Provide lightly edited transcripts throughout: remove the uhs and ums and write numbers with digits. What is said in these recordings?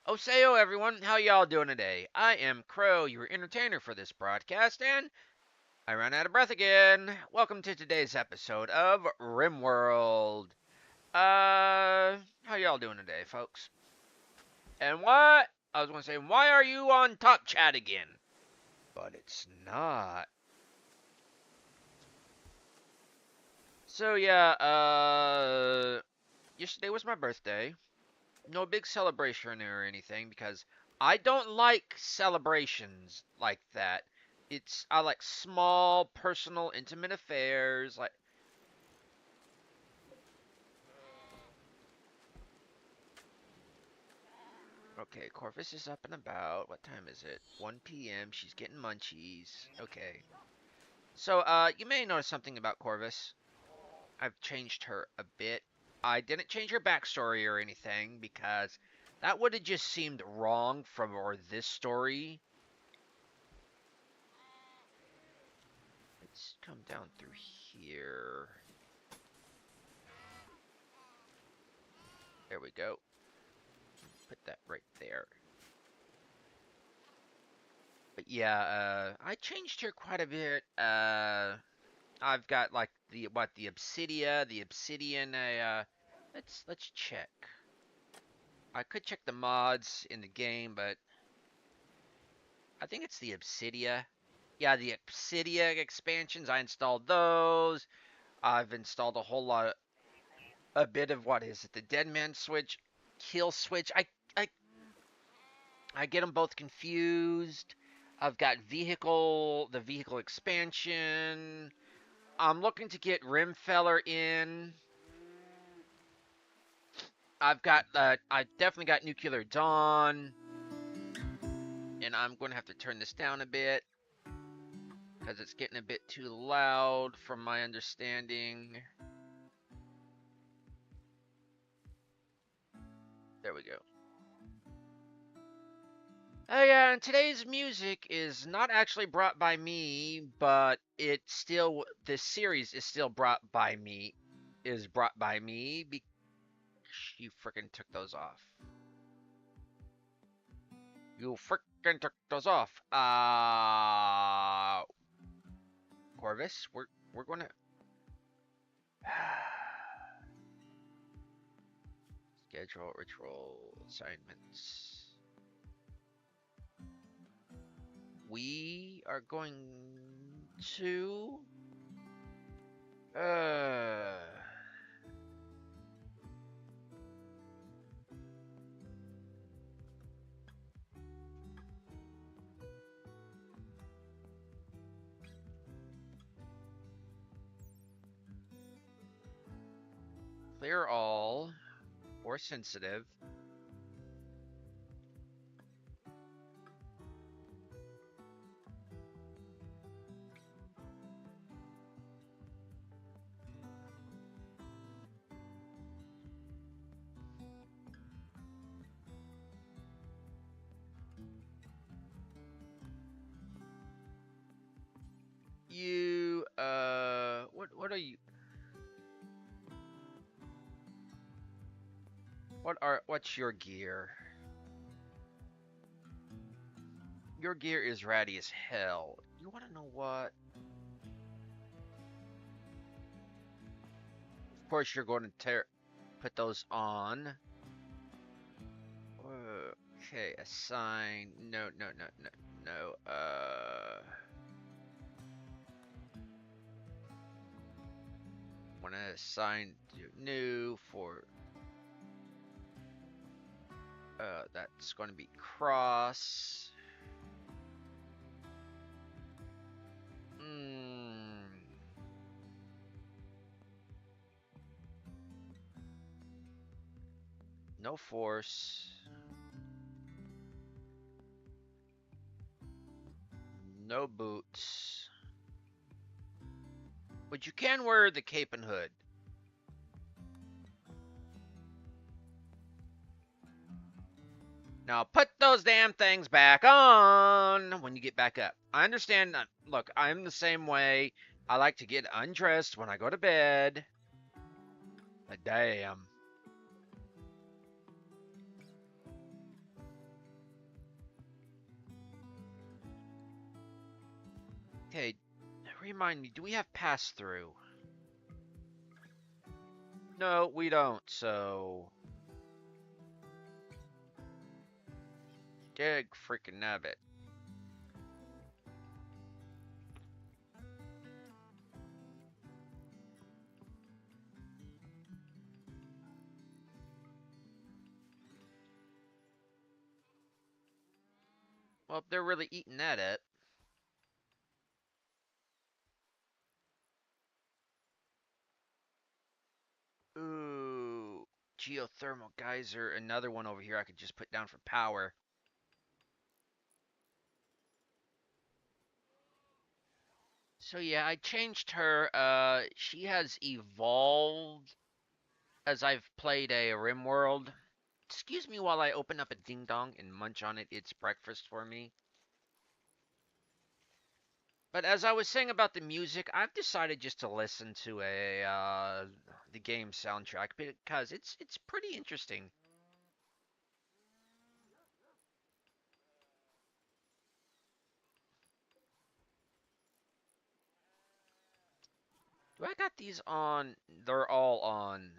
Osayo, everyone. How y'all doing today? I am Crow, your entertainer for this broadcast, and I ran out of breath again. Welcome to today's episode of RimWorld. How y'all doing today, folks? And what? I was going to say, why are you on Top Chat again? But it's not. So, yeah, yesterday was my birthday. No big celebration or anything because I don't like celebrations like that. I like small, personal, intimate affairs. Like, okay, Corvus is up and about. What time is it? 1 p.m. She's getting munchies. Okay. So, you may notice something about Corvus. I've changed her a bit. I didn't change her backstory or anything because that would have just seemed wrong for this story. Let's come down through here. There we go. Put that right there. But yeah, I changed her quite a bit. I've got like the obsidian. Let's check. I could check the mods in the game, but I think it's the obsidia. Yeah, the obsidia expansions. I installed those. I've installed a whole lot, a bit of what is it? The Dead Man Switch, Kill Switch. I I get them both confused. I've got the vehicle expansion. I'm looking to get Rimfeller in. I definitely got Nuclear Dawn. And I'm going to have to turn this down a bit because it's getting a bit too loud from my understanding. There we go. Oh yeah, and today's music is not actually brought by me, but this series is still brought by me. Is brought by me because you freaking took those off. You freaking took those off. Corvus, we're gonna schedule ritual assignments. We are going to clear all or sensitive. You what are you what's your gear? Your gear is ratty as hell. You want to know what? Of course, you're going to put those on. Okay, assign. No, no, no, no, no. Want to assign new for. That's going to be cross. No force. No boots. But you can wear the cape and hood. Now put those damn things back on when you get back up. I understand. Look, I'm the same way. I like to get undressed when I go to bed. But damn. Remind me, do we have pass through? No, we don't, so... Dig freaking nabbit. Well, if they're really eating that up. Ooh, geothermal geyser. Another one over here I could just put down for power. So yeah, I changed her. She has evolved as I've played a RimWorld. Excuse me while I open up a ding dong and munch on it. It's breakfast for me. But as I was saying about the music, I've decided just to listen to the game soundtrack because it's pretty interesting. Do I got these on? They're all on.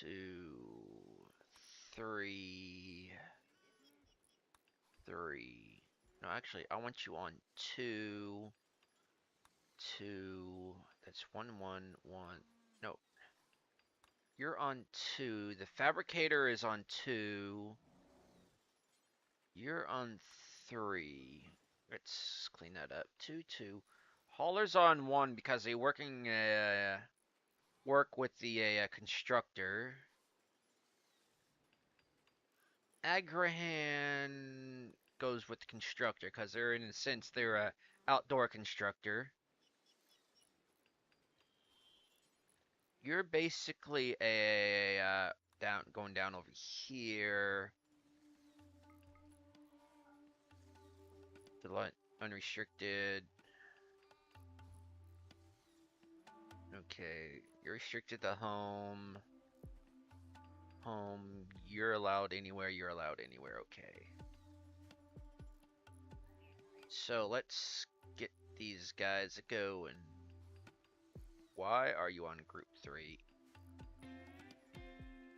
2, 3, 3. No, actually, I want you on 2, 2. That's 1, 1, 1. No, you're on 2. The fabricator is on 2. You're on 3. Let's clean that up. 2, 2. Hauler's on 1 because they work with the constructor. Agrahan goes with the constructor because they're in a sense they're a outdoor constructor. You're basically a down going down over here. The unrestricted. Okay, you're restricted to home. Home. You're allowed anywhere. You're allowed anywhere. Okay. So let's get these guys going. Why are you on group 3?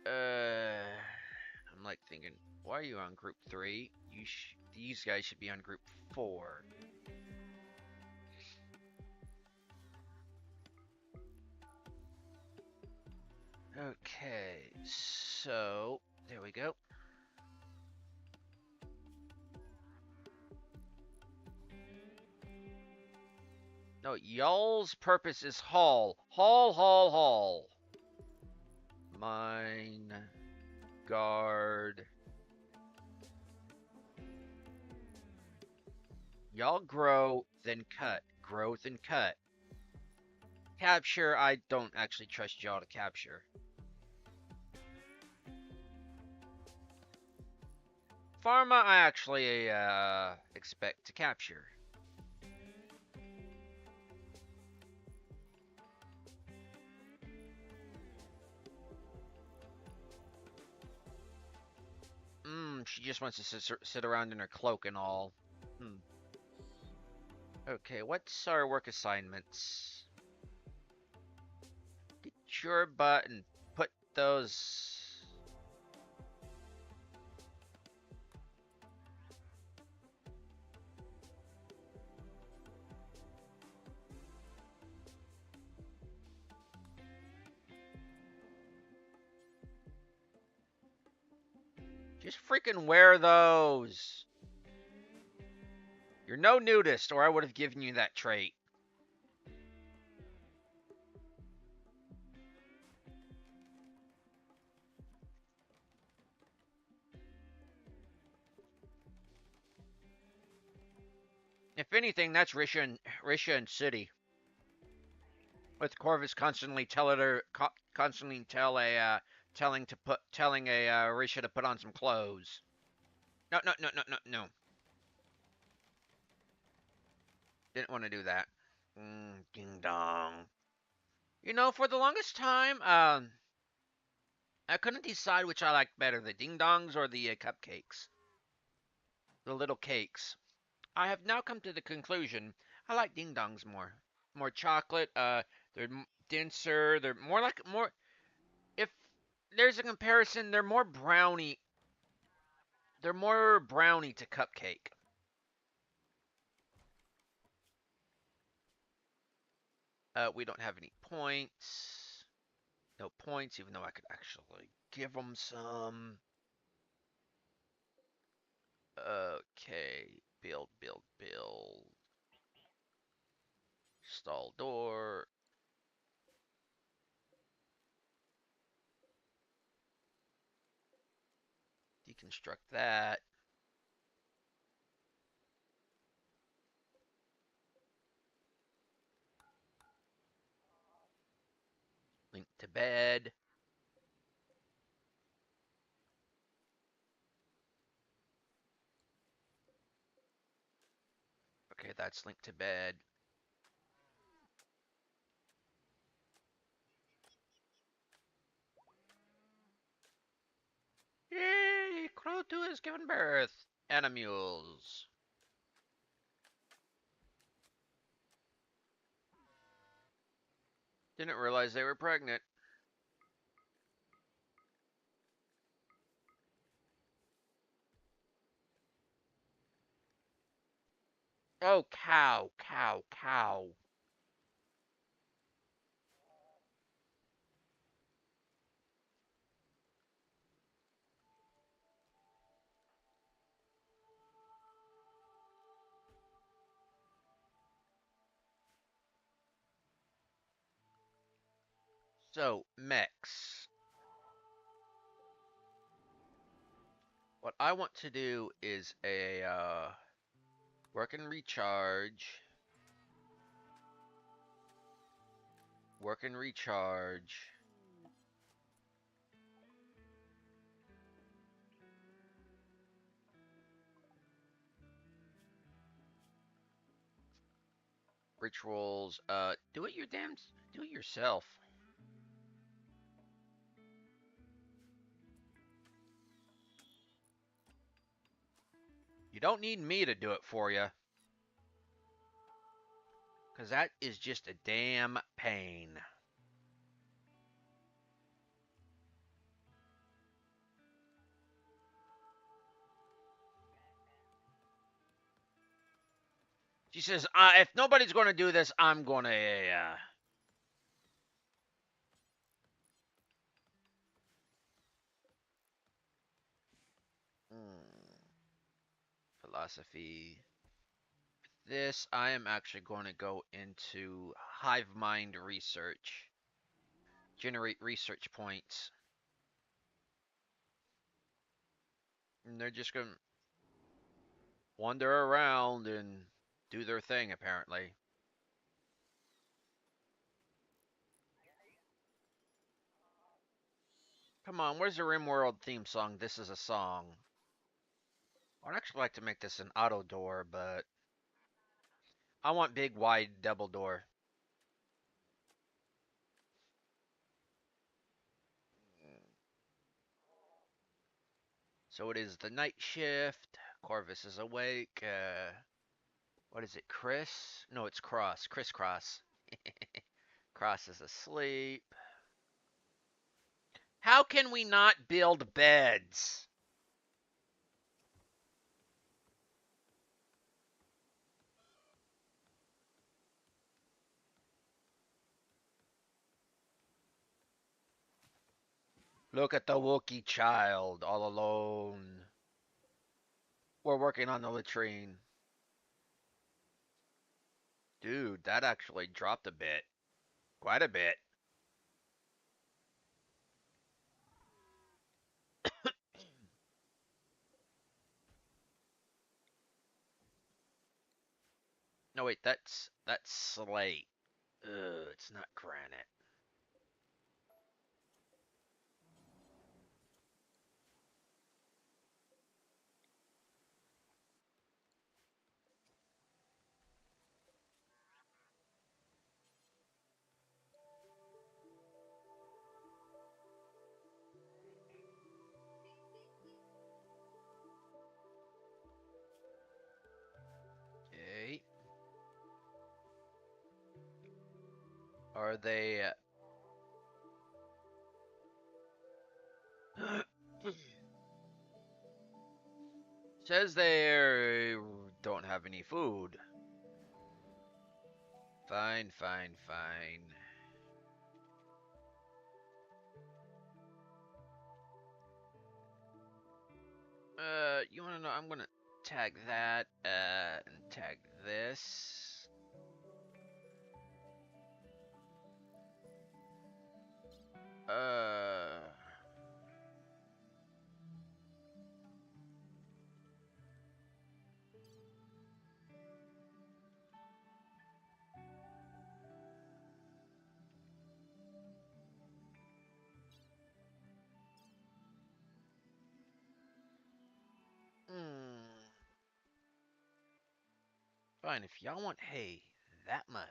I'm like thinking, why are you on group 3? These guys should be on group 4. Okay, so there we go. No, y'all's purpose is haul. Haul, haul, haul. Mine. Guard. Y'all grow, then cut. Grow, then cut. Capture, I don't actually trust y'all to capture. Pharma, I actually expect to capture. She just wants to sit around in her cloak and all. Okay, what's our work assignments? Get your butt and put those... Just freaking wear those. You're no nudist, or I would have given you that trait. If anything, that's Risha and City. With Corvus constantly telling Risha to put on some clothes. No, no, no, no, no, no. Didn't want to do that. Ding dong. You know, for the longest time, I couldn't decide which I liked better, the ding dongs or the cupcakes. The little cakes. I have now come to the conclusion I like ding dongs more. More chocolate. They're denser. They're more like more. If there's a comparison, they're more brownie. They're more brownie to cupcake. We don't have any points. No points, even though I could actually give them some. Okay, build, build, build. Stall door. Deconstruct that. Link to bed. Okay, that's linked to bed. Yay! Crow 2 has given birth. Animules. Didn't realize they were pregnant. Oh, cow, cow, cow. So, mechs. What I want to do is a work and recharge. Work and recharge. Rituals. Do it your damn. Do it yourself. You don't need me to do it for you. Because that is just a damn pain. She says, if nobody's going to do this, I'm going to. Philosophy. This, I am actually going to go into hive mind research. Generate research points. And they're just going to wander around and do their thing, apparently. Come on, where's the RimWorld theme song? This is a song. I'd actually like to make this an auto door, but I want big, wide, double door. So it is the night shift. Corvus is awake. What is it, Chris? No, it's Cross. Chris Cross. Cross is asleep. How can we not build beds? Look at the Wookiee child all alone. We're working on the latrine. Dude, that actually dropped a bit. Quite a bit. No, wait, that's slate. Ugh, it's not granite. Are they... Says they don't have any food. Fine, fine, fine. You wanna know? I'm gonna tag that, and tag this. Uh... Hmm. Fine, if y'all want hay that much.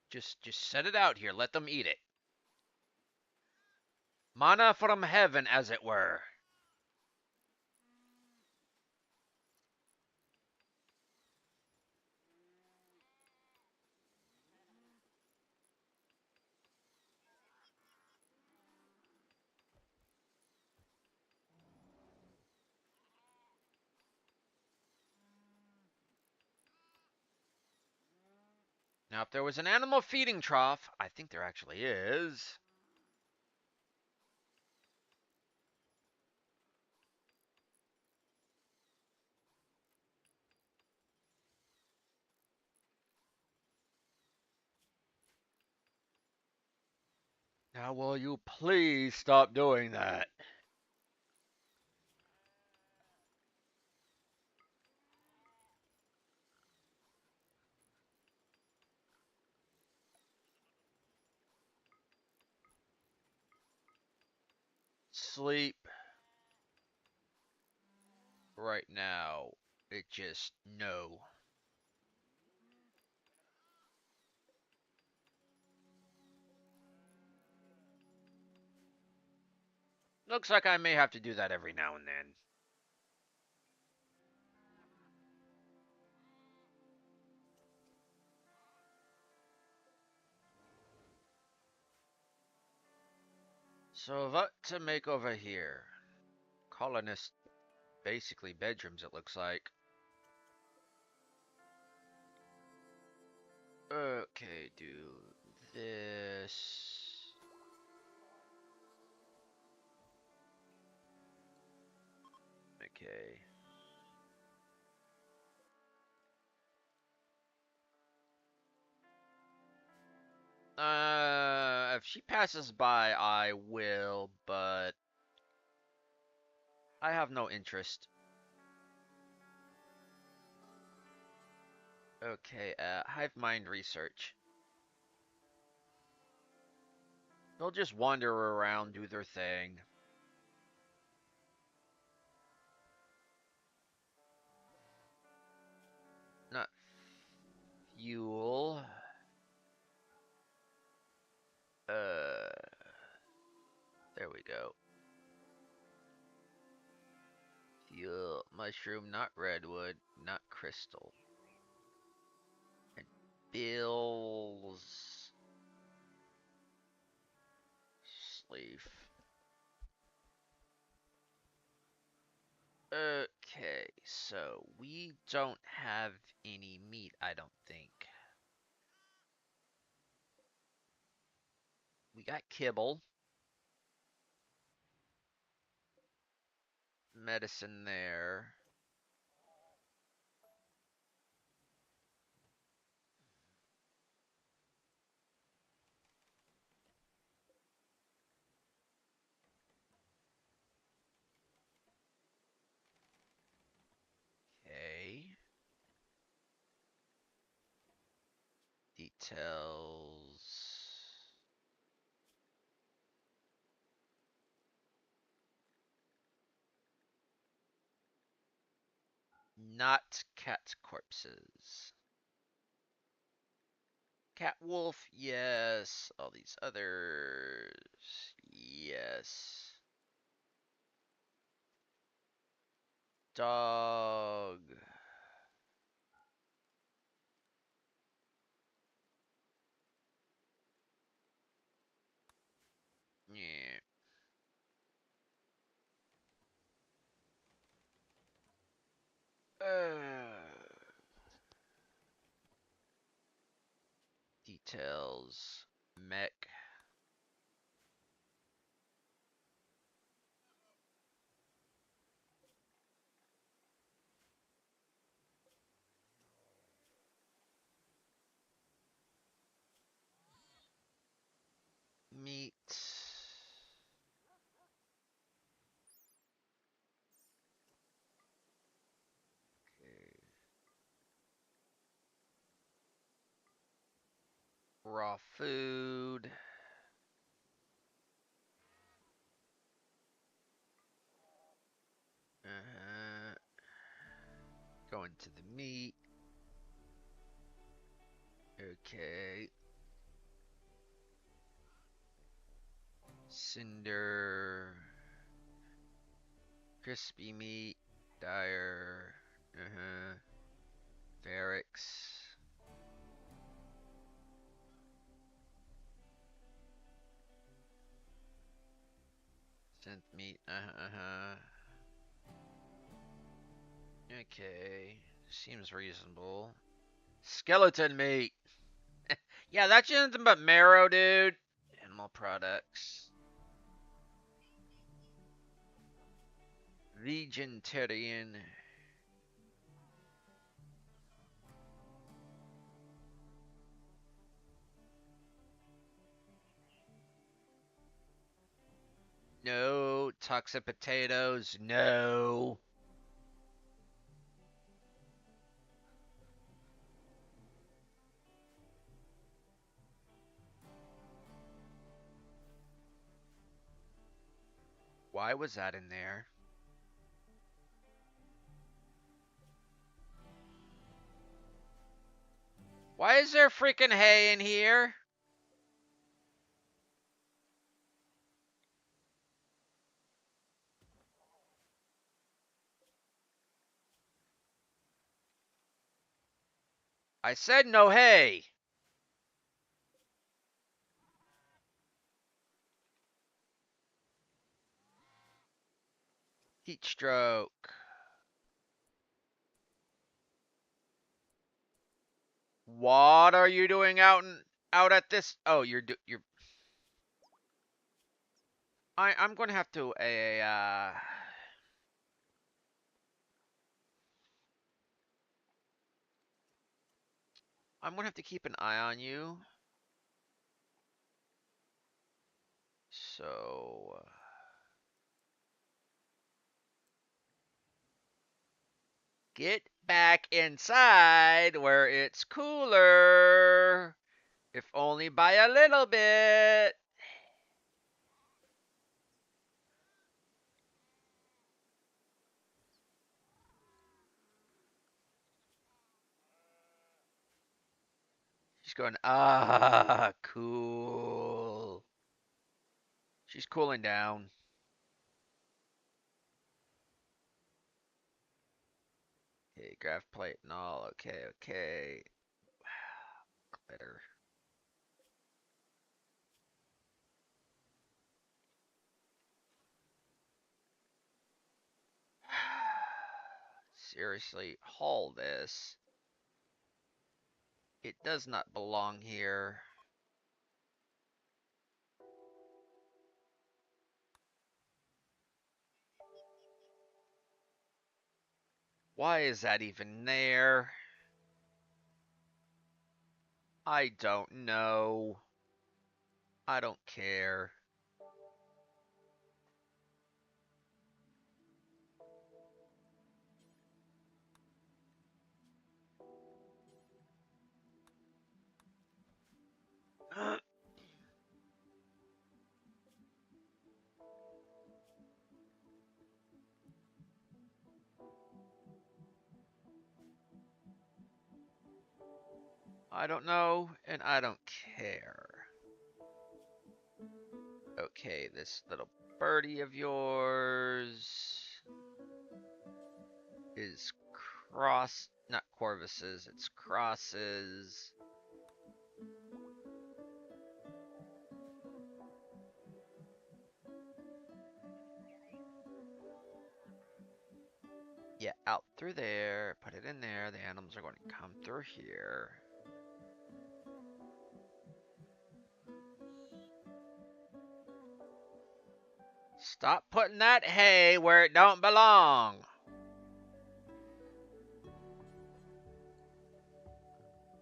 Just set it out here. Let them eat it. Mana from heaven, as it were. Now, if there was an animal feeding trough, I think there actually is. Now, will you please stop doing that? Sleep right now. It just, no. Looks like I may have to do that every now and then. So what to make over here? Colonist, basically bedrooms it looks like. Okay, do this. Okay. If she passes by, I will, but I have no interest. Okay, hive mind research. They'll just wander around, do their thing. Not fuel. Uh, there we go. Fuel, mushroom, not redwood, not crystal. And bills. Sleeve. Okay, so we don't have any meat, I don't think. We got kibble. Medicine there. Details. Not cat corpses. Cat wolf, yes. All these others, yes. Dog. Yeah. Details. Mech. Meat. Okay. Raw food. Going to the meat. Okay. Cinder. Crispy meat. Dire. Barracks. Synth meat. Okay. Seems reasonable. Skeleton meat. Yeah, that's just nothing but marrow, dude. Animal products. Vegetarian. No. Toxic potatoes. No. Why was that in there? Why is there freaking hay in here? I said no hay. Heat stroke. What are you doing out at this? Oh, you're. I'm going to have to I'm going to have to keep an eye on you. So get back inside where it's cooler. If only by a little bit. She's going, cool. She's cooling down. Okay, graph plate and all. Okay, okay. Better. Seriously, haul this. It does not belong here. Why is that even there? I don't know. I don't care. I don't know, and I don't care. Okay, this little birdie of yours is not corvuses, it's crosses. Yeah, out through there, put it in there. The animals are going to come through here. Stop putting that hay where it don't belong.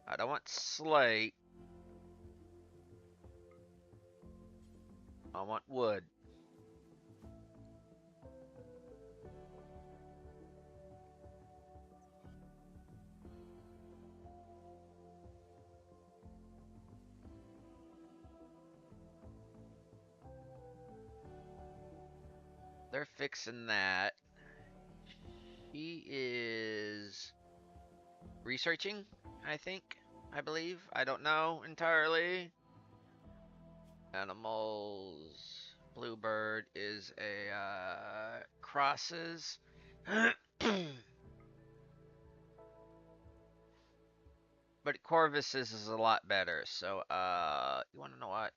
I don't want slate. I want wood. They're fixing that. He is researching, I think. I believe. I don't know entirely. Animals. Bluebird is a crosses. But Corvus's is a lot better. So you wanna know what?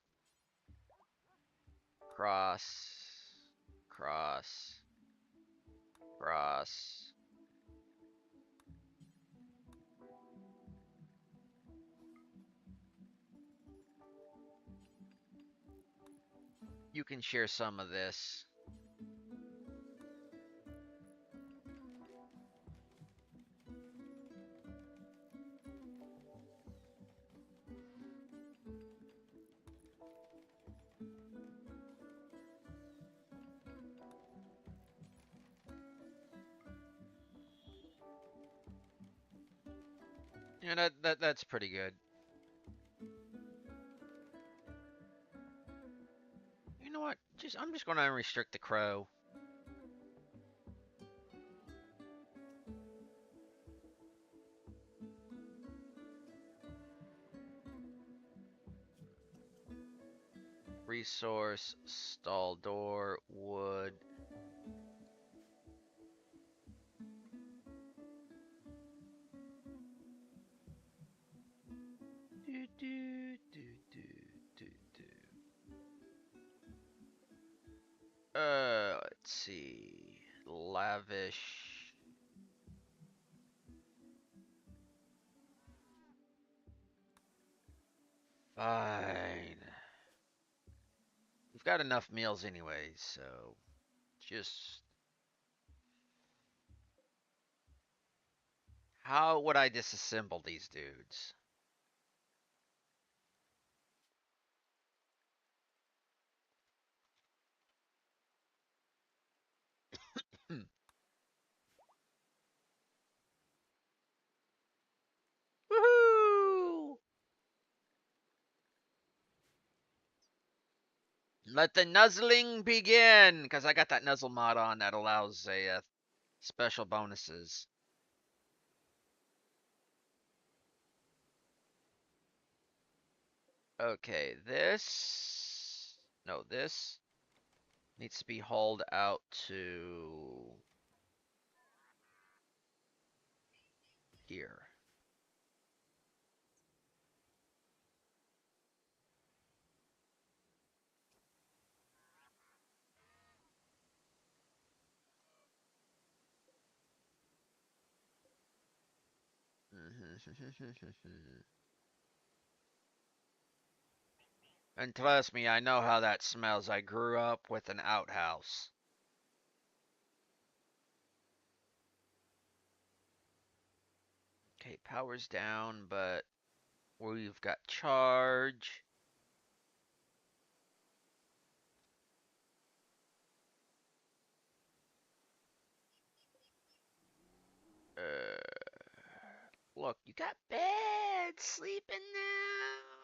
Cross. Cross. Cross. You can share some of this. Yeah, that's pretty good. You know what? I'm just gonna unrestrict the crow. Resource, stall door, wood. Do, do, do, do, do, do. Let's see. Lavish. Fine. We've got enough meals anyways, so just how would I disassemble these dudes? Woohoo! Let the nuzzling begin, because I got that nuzzle mod on that allows a special bonuses. Okay, this needs to be hauled out to here. And trust me, I know how that smells. I grew up with an outhouse. Okay, power's down, but we've got charge. Look, you got bed sleeping now.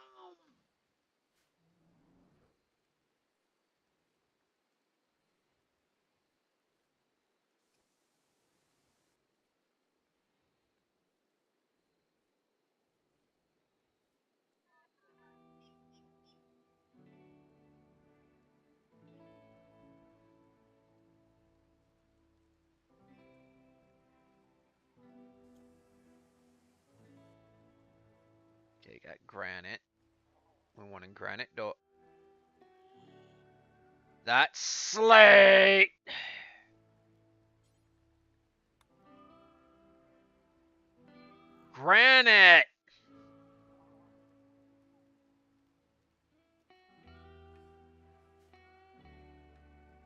granite. We want a granite door. That's slate! Granite!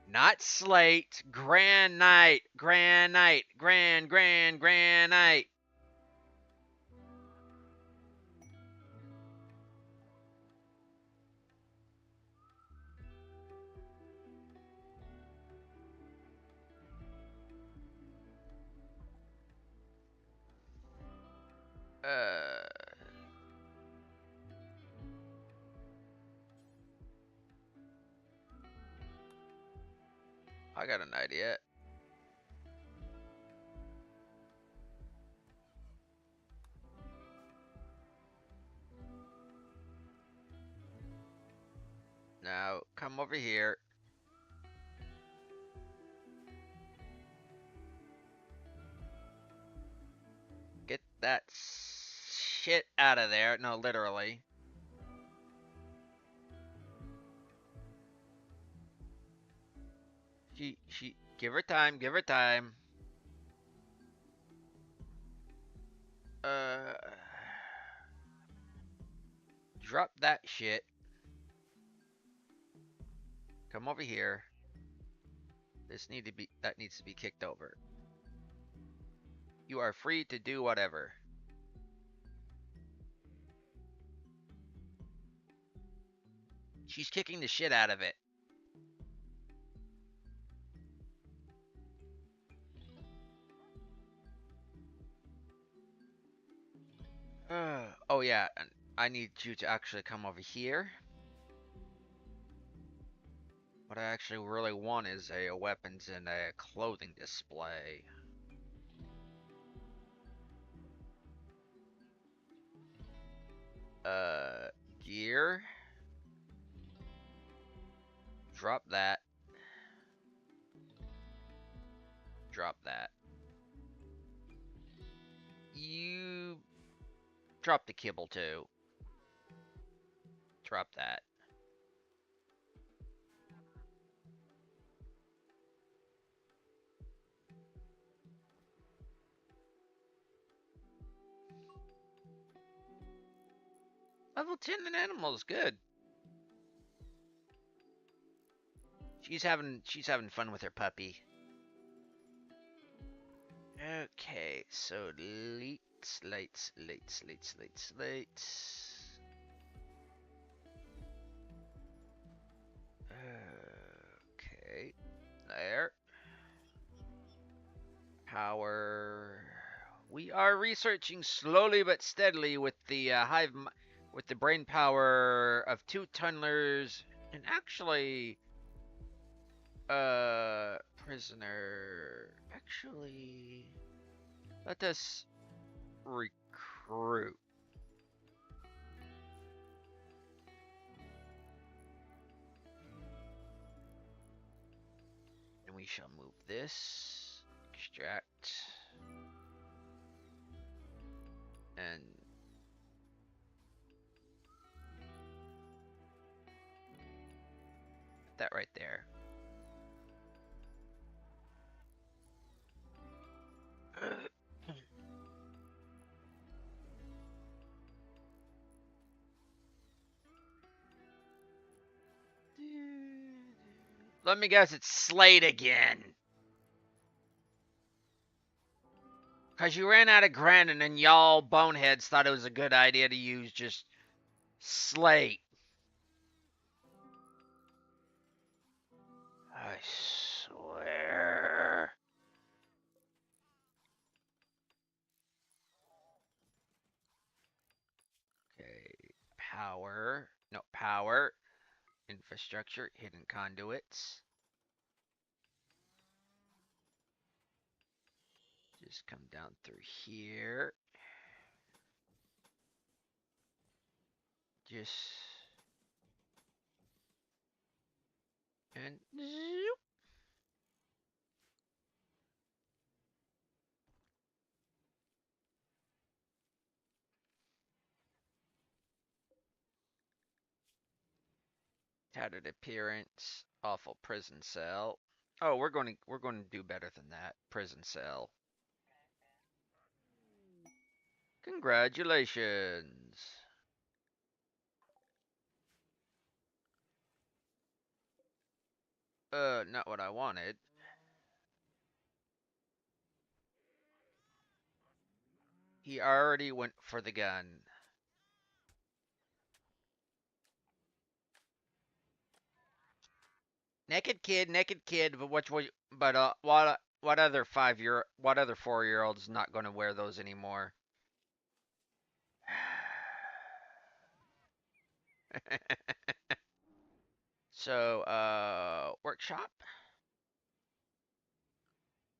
Not slate. Granite. Granite. Granite. I got an idea. Now, come over here. Get that shit out of there. No, literally. Give her time, give her time. Uh, drop that shit. Come over here. That needs to be kicked over. You are free to do whatever. She's kicking the shit out of it. Oh yeah, and I need you to actually come over here. What I actually really want is a weapons and a clothing display. Gear. Drop that. Drop that. You drop the kibble too. Drop that. Level 10 in animals, good. She's having fun with her puppy. Okay, so slates. Okay, there. Power. We are researching slowly but steadily with the with the brain power of 2 tunnelers, and actually, prisoner. Actually, let us recruit. And we shall move this. Extract. And that right there. Let me guess, it's Slate again. Because you ran out of granite and y'all boneheads thought it was a good idea to use just Slate. I swear. Okay, power. No, power. Infrastructure, hidden conduits. Just come down through here. Just. And zoop. Tattered appearance. Awful prison cell. Oh, we're going to do better than that. Prison cell. Congratulations. Not what I wanted. He already went for the gun. Naked kid, but what other 5-year what other 4-year-old is not going to wear those anymore? So, workshop,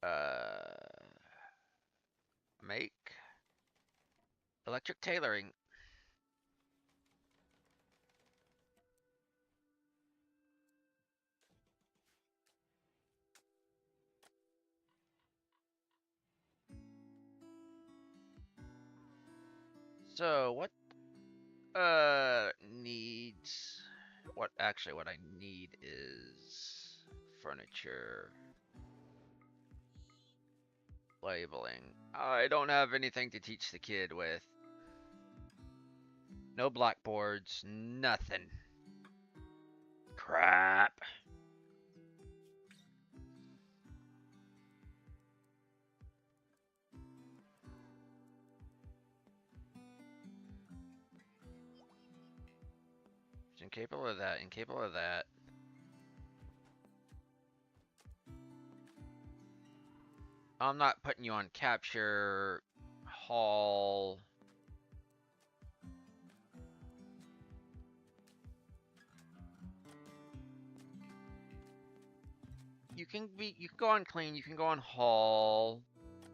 uh, make electric tailoring. So, what needs what I need is furniture labeling. I don't have anything to teach the kid with. No blackboards, nothing. Crap. Incapable of that, incapable of that. I'm not putting you on capture hall. You can go on clean, you can go on hall.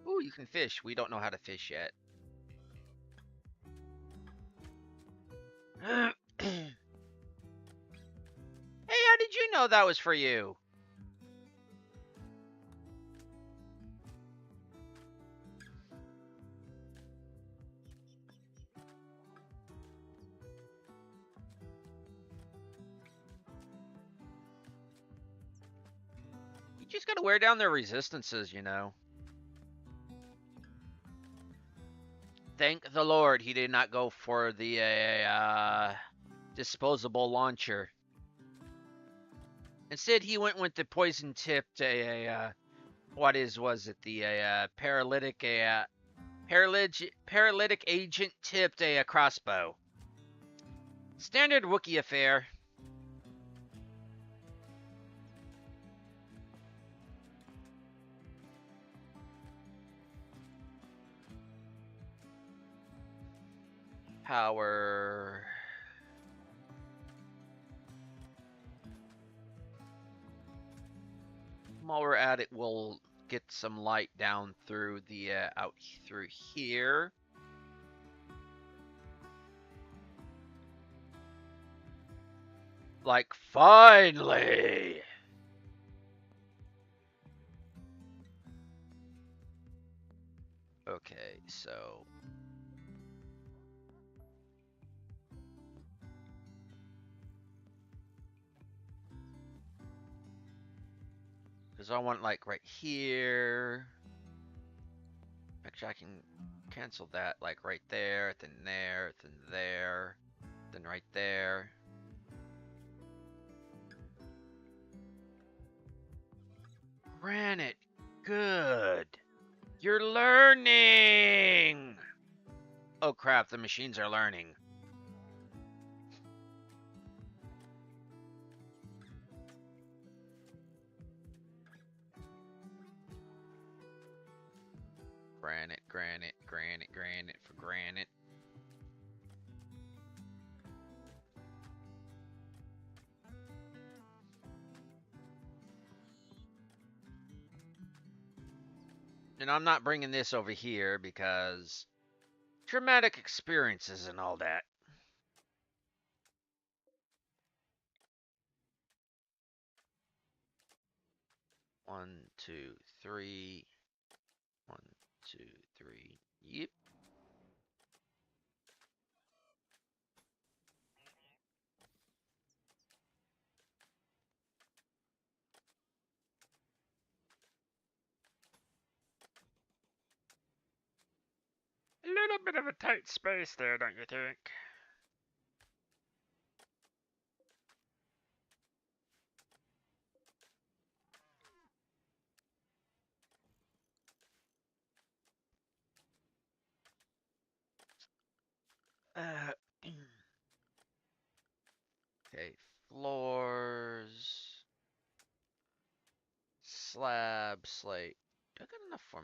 Ooh, you can fish. We don't know how to fish yet. Hey, how did you know that was for you? You just gotta wear down their resistances, you know. Thank the Lord he did not go for the disposable launcher. Instead, he went with the poison tipped was it the paralytic agent tipped a crossbow. Standard Wookiee affair. Power. While we're at it, we'll get some light down through the out through here. Like finally. Okay, so because I want like right here. Actually, I can cancel that like right there, then there, then there, then right there. Granite, good. You're learning. Oh crap, the machines are learning. Granite, granite, granite, granite for granite. And I'm not bringing this over here because traumatic experiences and all that. One, two, three. 1, 2, 3. Yep. little bit of a tight space there, don't you think? Okay, floors, slab, slate. Do I got enough for?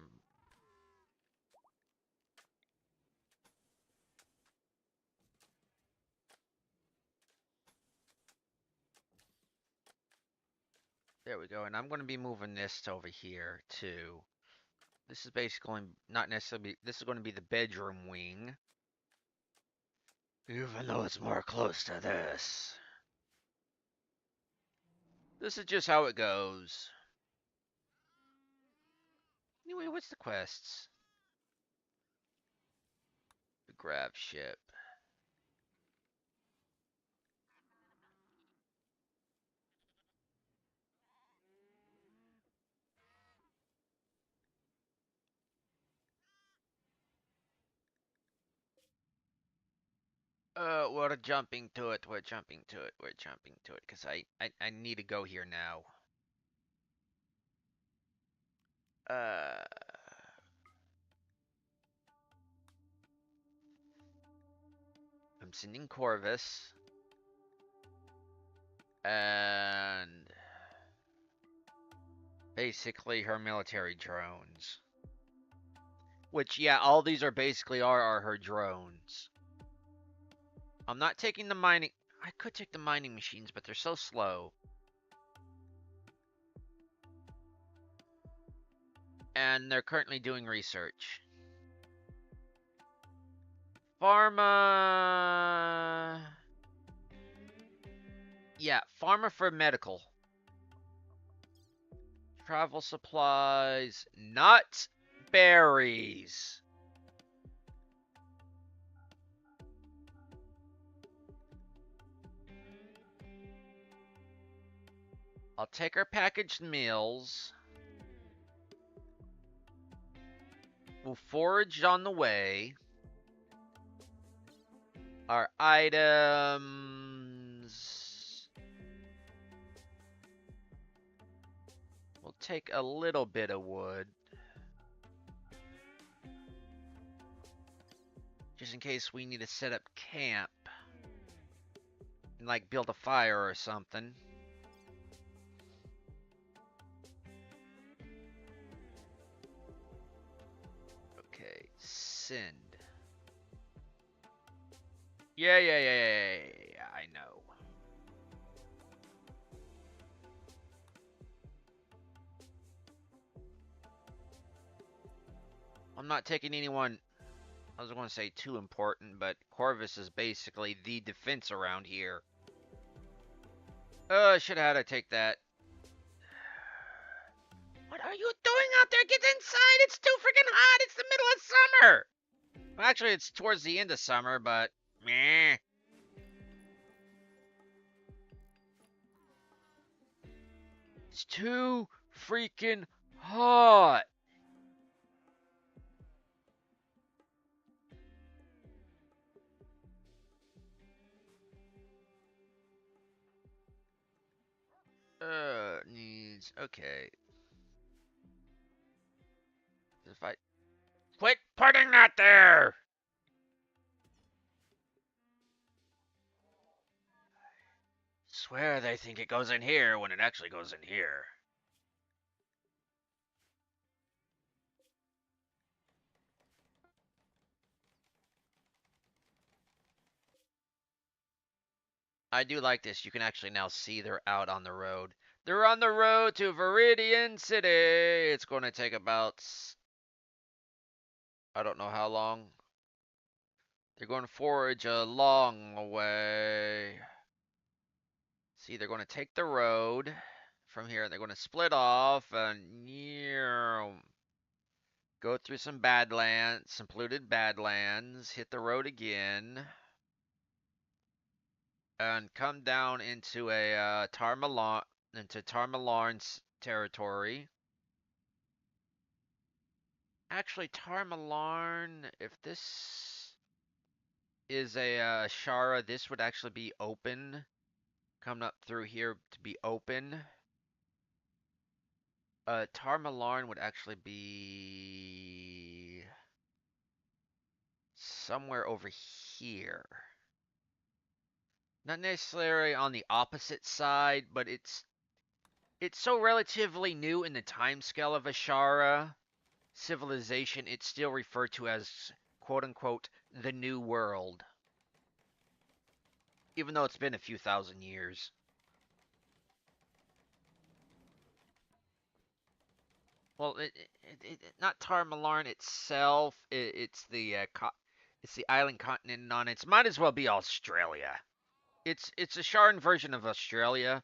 There we go. And I'm going to be moving this over here too. This is basically not necessarily. This is going to be the bedroom wing, even though it's more close to this. This is just how it goes. Anyway, what's the quests? The grab ship. We're jumping to it. We're jumping to it. We're jumping to it. Because I need to go here now. Uh, I'm sending Corvus. And basically her military drones. Which, yeah, all these are basically are her drones. I'm not taking the mining. I could take the mining machines, but they're so slow. And they're currently doing research. Pharma. Yeah, pharma for medical. Travel supplies. Nuts. Berries. I'll take our packaged meals. We'll forage on the way. Our items. We'll take a little bit of wood. Just in case we need to set up camp. And like build a fire or something. Okay, send. Yeah, I know. I'm not taking anyone, I was going to say too important, but Corvus is basically the defense around here. I should have had to take that. What are you doing out there? Get inside! It's too freaking hot! It's the middle of summer! Well, actually, it's towards the end of summer, but meh. It's too freaking hot. Needs, okay. If I quit putting that there! Swear they think it goes in here when it actually goes in here. I do like this. You can actually now see they're out on the road. They're on the road to Viridian City. It's going to take about, I don't know how long. They're going to forage a long way. See, they're going to take the road from here. They're going to split off and go through some badlands, some polluted badlands, hit the road again, and come down into a Tarmalarn's territory. Actually, Tarmalarn, if this is a Shara, this would actually be open. Coming up through here to be open. Tarmalarn would actually be somewhere over here. Not necessarily on the opposite side, but it's so relatively new in the time scale of Ashara civilization, it's still referred to as quote unquote the New World, even though it's been a few thousand years. Well, not Tarmalarn itself. It's the island continent on it. Might as well be Australia. It's a Sharan version of Australia,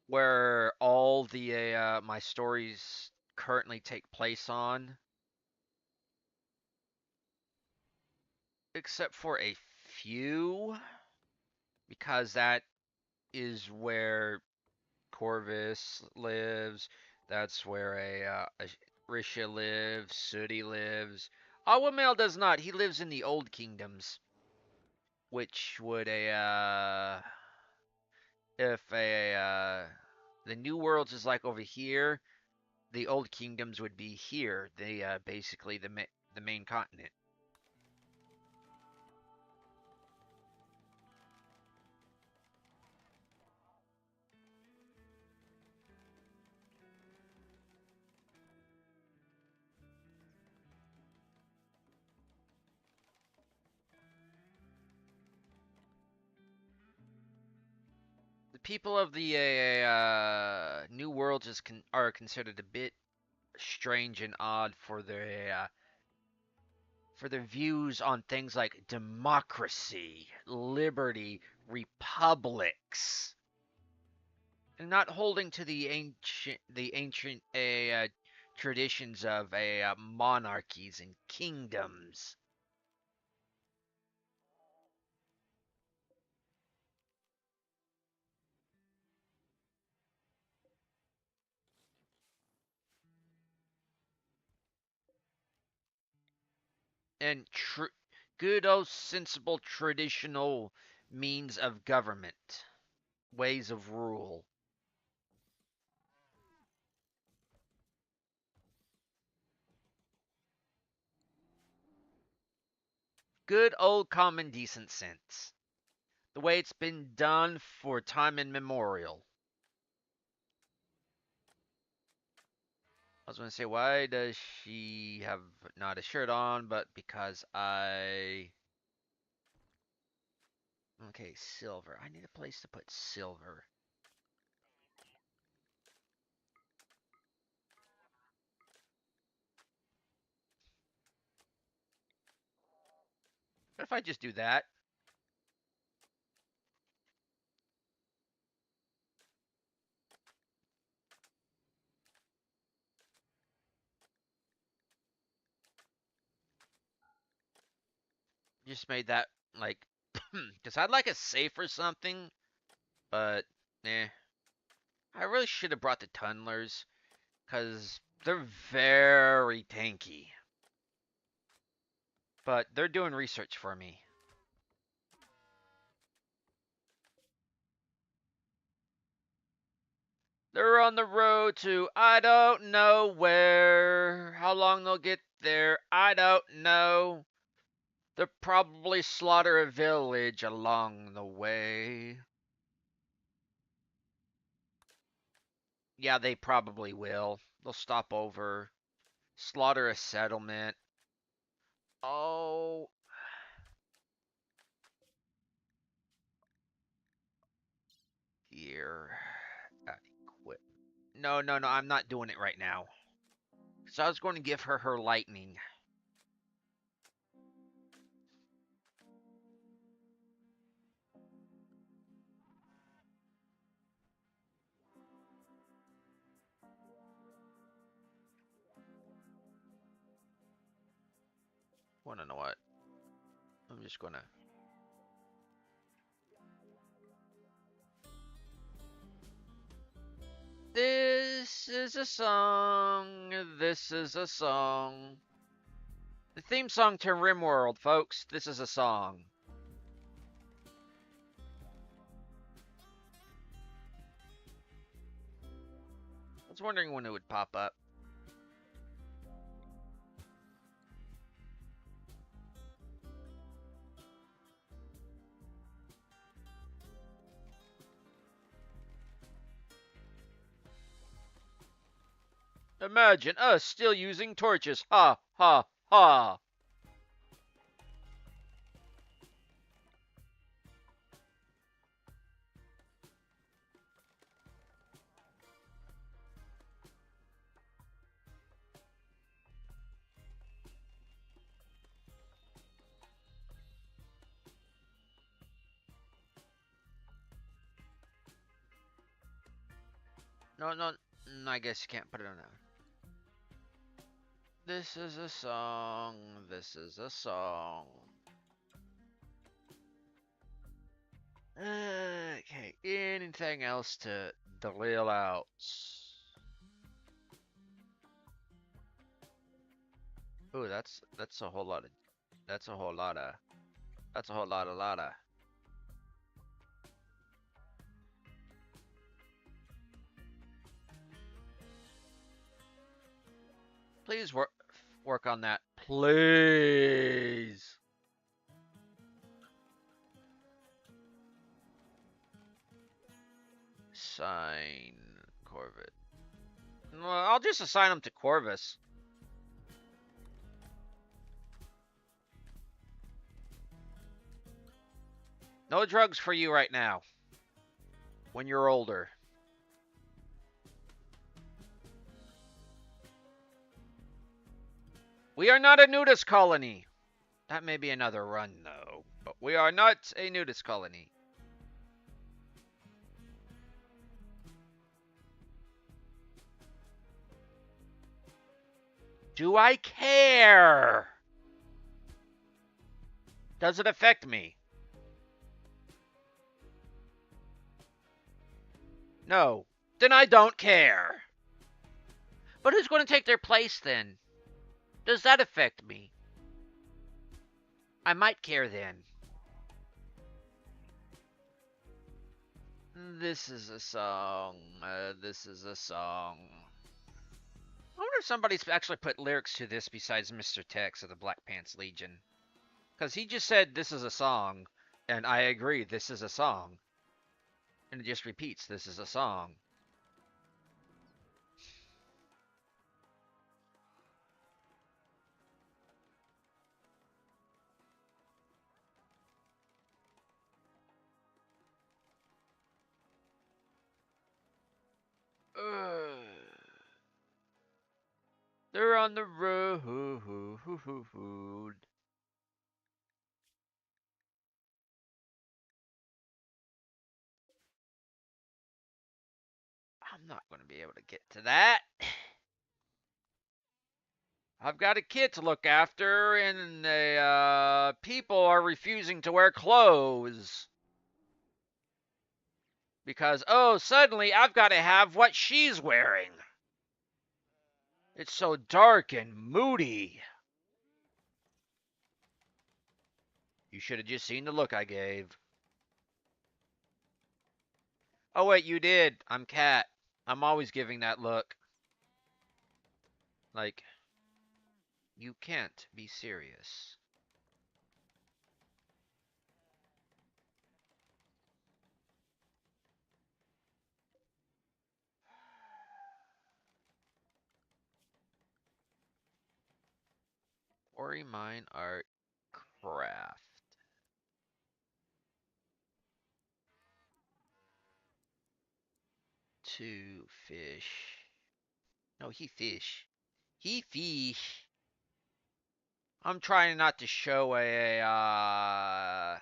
where all the my stories currently take place on, except for a few, because that is where Corvus lives. That's where a Risha lives. Sooty lives. Awamel does not. He lives in the Old Kingdoms, which would a if a the New Worlds is like over here, the Old Kingdoms would be here. They basically the main continent. The people of the New Worlds are considered a bit strange and odd for their views on things like democracy, liberty, republics, and not holding to the ancient traditions of monarchies and kingdoms. And good old sensible traditional means of government, ways of rule. Good old common decent sense. The way it's been done for time immemorial. I was going to say, why does she have not a shirt on? But because I. Okay, silver. I need a place to put silver. What if I just do that? Just made that, like. Because I'd like a safe or something. But, eh. I really should have brought the tunnelers. Because they're very tanky. But they're doing research for me. They're on the road to I don't know where. How long they'll get there, I don't know. They'll probably slaughter a village along the way. Yeah, they probably will. They'll stop over, slaughter a settlement. Oh, here. Quit. No, no, no, I'm not doing it right now. So I was going to give her lightning. Wanna know what? I'm just gonna. This is a song. This is a song. The theme song to RimWorld, folks. This is a song. I was wondering when it would pop up. Imagine us still using torches. Ha, ha, ha. No, no, I guess you can't put it on that. This is a song. This is a song. Okay, anything else to delill out? Ooh, that's a whole lot of that's a whole lot of that's a whole lot of. Please work on that, please. Assign Corvette. Well, I'll just assign them to Corvus. No drugs for you right now. When you're older. We are not a nudist colony. That may be another run, though. But we are not a nudist colony. Do I care? Does it affect me? No. Then I don't care. But who's going to take their place then? Does that affect me? I might care then. This is a song. This is a song. I wonder if somebody's actually put lyrics to this besides Mr. Tex of the Black Pants Legion. Because he just said this is a song, and I agree, this is a song. And it just repeats, this is a song. They're on the road. I'm not going to be able to get to that. I've got a kid to look after, and the people are refusing to wear clothes. Because, oh, suddenly I've got to have what she's wearing. It's so dark and moody. You should have just seen the look I gave. Oh, wait, you did. I'm Cat. I'm always giving that look. Like, you can't be serious. Ori Mine Art Craft. Two fish. No, he fish. He fish. I'm trying not to show Oh, I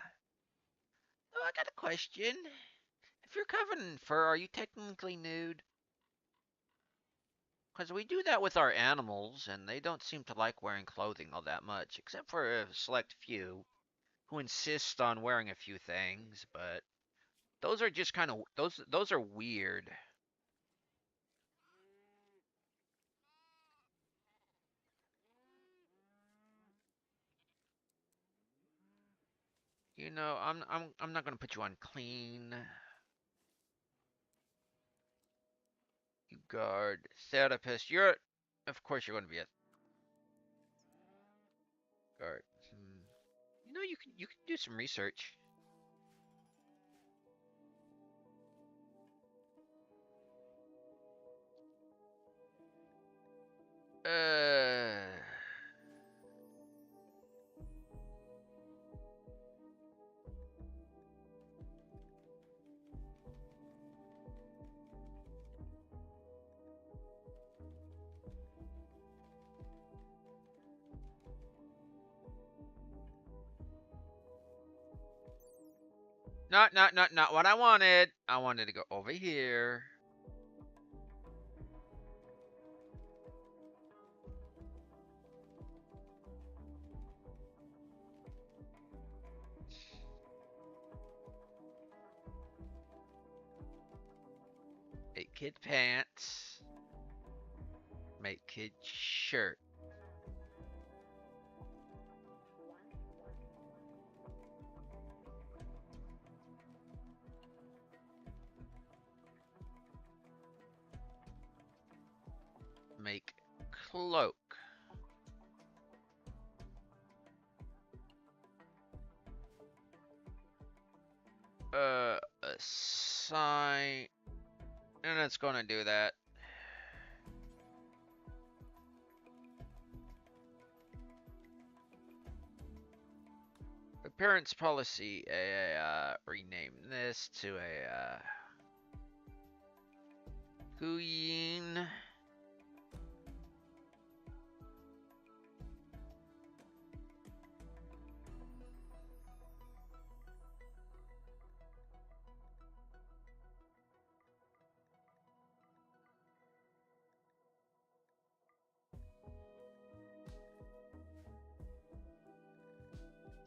got a question. If you're covered in fur, are you technically nude? Because we do that with our animals, and they don't seem to like wearing clothing all that much, except for a select few who insist on wearing a few things, but those are just kind of those are weird. You know, I'm not gonna put you on clean. You guard, therapist. Of course, you're gonna be a guard. You know, you can do some research. Uh, not what I wanted. I wanted to go over here. Make kid pants. Make kid shirt. Make cloak. Assign. And it's gonna do that. Appearance policy. Rename this to a Queen.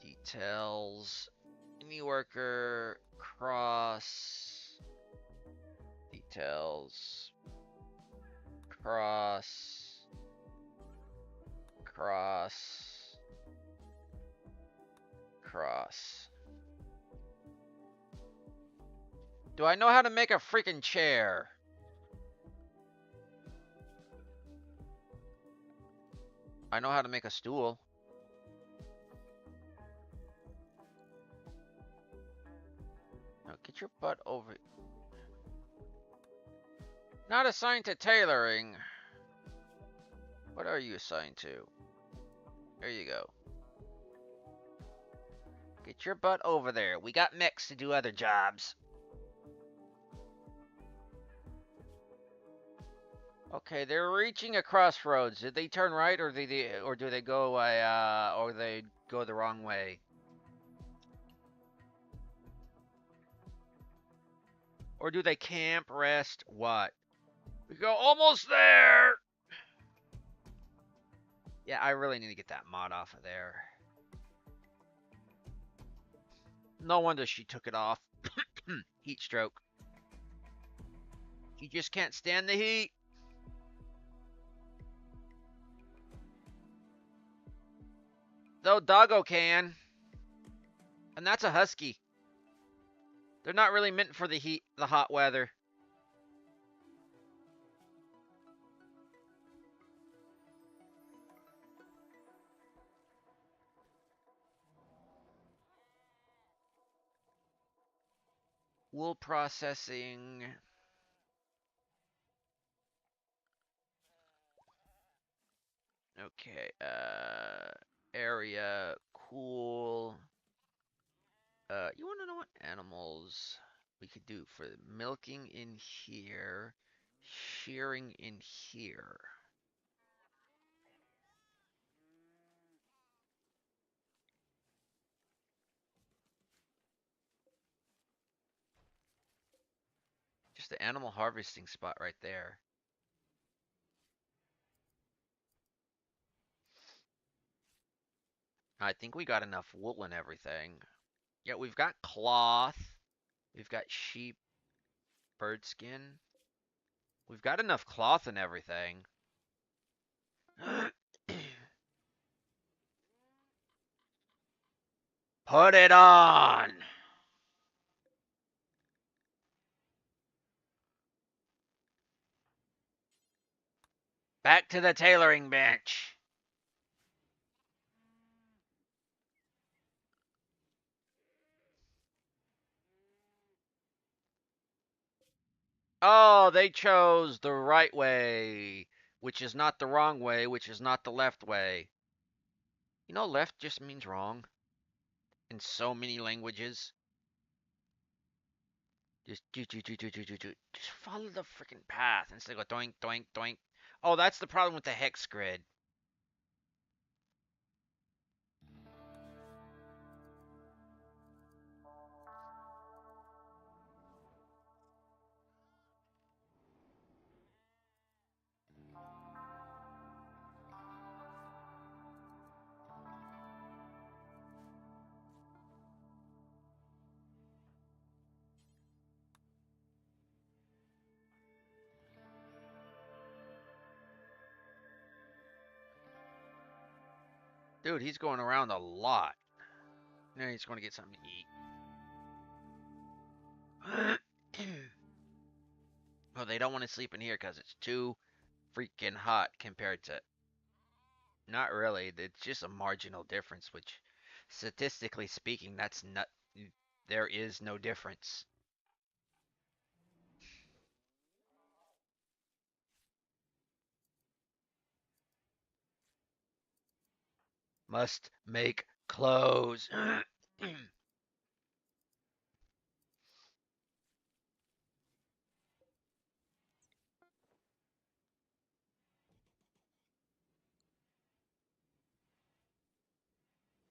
Details. Any worker. Cross. Details. Cross. Cross. Cross. Do I know how to make a freaking chair? I know how to make a stool. Now get your butt over. Not assigned to tailoring. What are you assigned to? There you go. Get your butt over there. We got mechs to do other jobs. Okay, they're reaching a crossroads. Did they turn right, or do they go or they go the wrong way? Or do they camp, rest, what? We go almost there. Yeah, I really need to get that mod off of there. No wonder she took it off. Heat stroke. She just can't stand the heat. Though Doggo can. And that's a husky. They're not really meant for the heat, the hot weather. Wool processing. Okay, area, cool. You want to know what animals we could do for milking in here, shearing in here. Just the animal harvesting spot right there. I think we got enough wool and everything. Yeah, we've got cloth. We've got sheep, bird skin. We've got enough cloth and everything. Put it on. Back to the tailoring bench. Oh, they chose the right way, which is not the wrong way, which is not the left way. You know, left just means wrong in so many languages. Just follow the freaking path instead of go doink, doink, doink. Oh, that's the problem with the hex grid. Dude, he's going around a lot. Now he's going to get something to eat. Well, they don't want to sleep in here because it's too freaking hot compared to. Not really. It's just a marginal difference, which, statistically speaking, that's not. There is no difference. Must make clothes.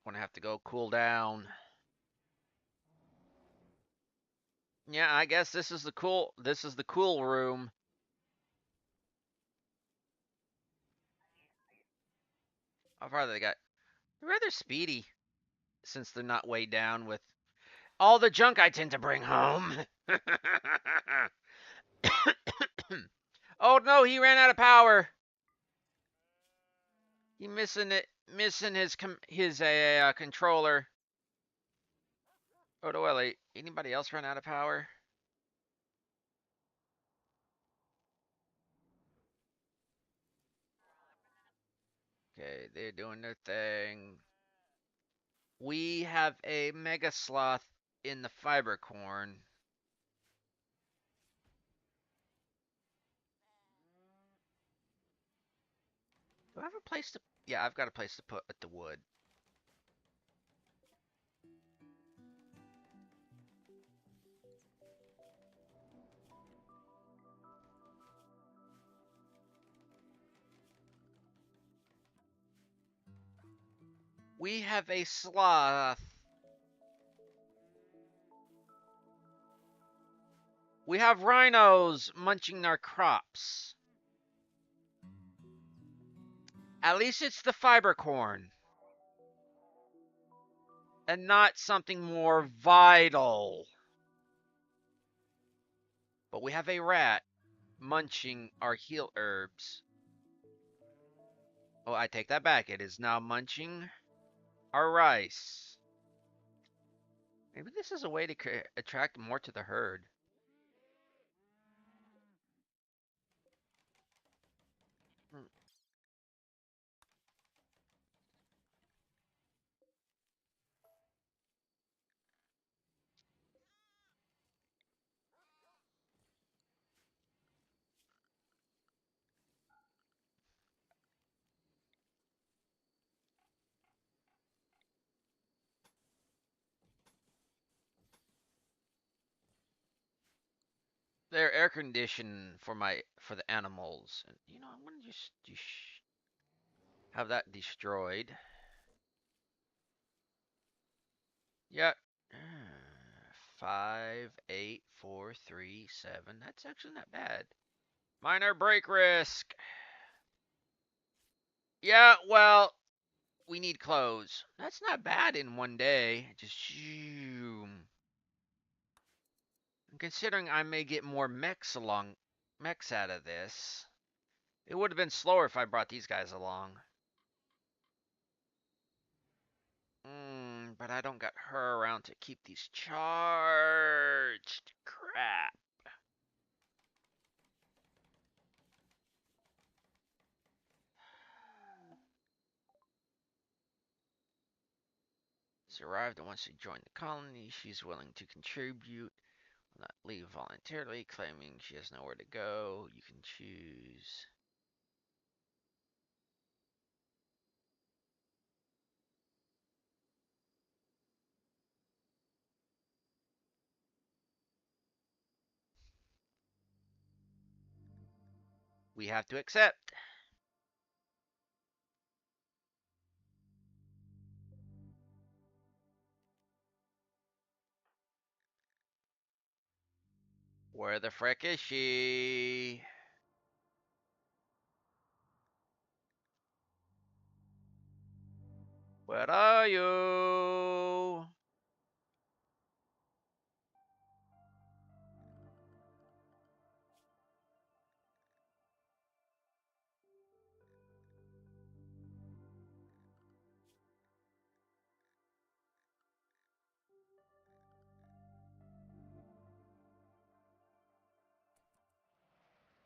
Gonna have to go cool down. Yeah, I guess this is the cool. This is the cool room. How far they got? They're rather speedy, since they're not weighed down with all the junk I tend to bring home. Oh no, he ran out of power. He missing his controller. Oh no, wait, anybody else run out of power? Okay, they're doing their thing. We have a mega sloth in the fiber corn. Do I have a place to? Yeah, I've got a place to put the wood. We have a sloth. We have rhinos munching our crops. At least it's the fiber corn. And not something more vital. But we have a rat munching our heal herbs. Oh, I take that back. It is now munching our rice. Maybe this is a way to attract more to the herd. Hmm. They're air conditioned for the animals. And you know, I'm gonna just have that destroyed. Yeah. 5, 8, 4, 3, 7. That's actually not bad. Minor break risk. Yeah, well, we need clothes. That's not bad in one day. Just zoom. Considering I may get more mechs out of this. It would have been slower if I brought these guys along. But I don't got her around to keep these charged. Crap. She's arrived and wants to join the colony. She's willing to contribute. Will not leave voluntarily, claiming she has nowhere to go. You can choose. We have to accept. Where the frick is she? Where are you?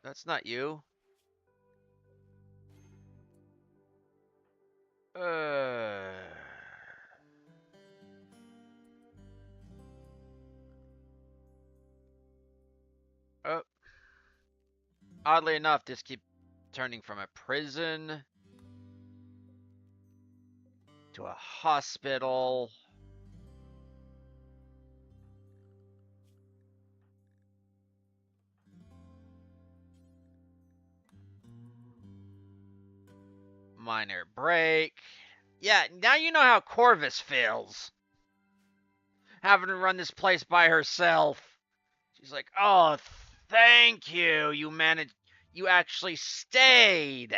That's not you. Uh. Oh. Oddly enough, this keeps turning from a prison to a hospital. Minor break. Yeah, now you know how Corvus feels. Having to run this place by herself. She's like, oh, thank you. You managed. You actually stayed.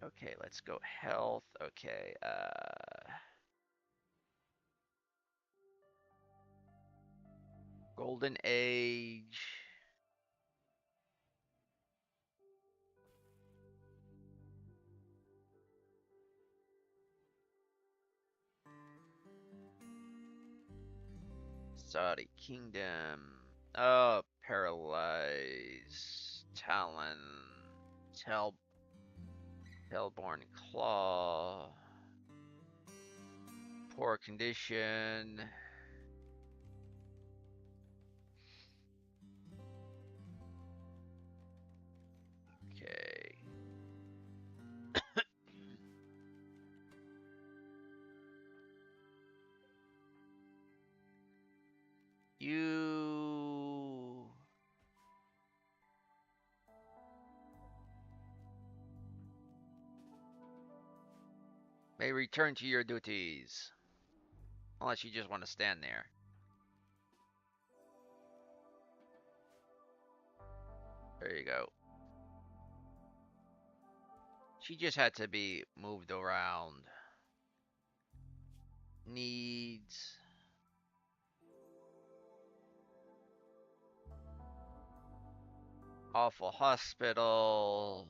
Okay, let's go health. Okay, Golden Age. Saudi Kingdom. Oh, Paralyze. Talon. Hellborn Claw. Poor condition. Okay. You may return to your duties. Unless you just want to stand there. There you go. She just had to be moved around. Needs. Awful hospital.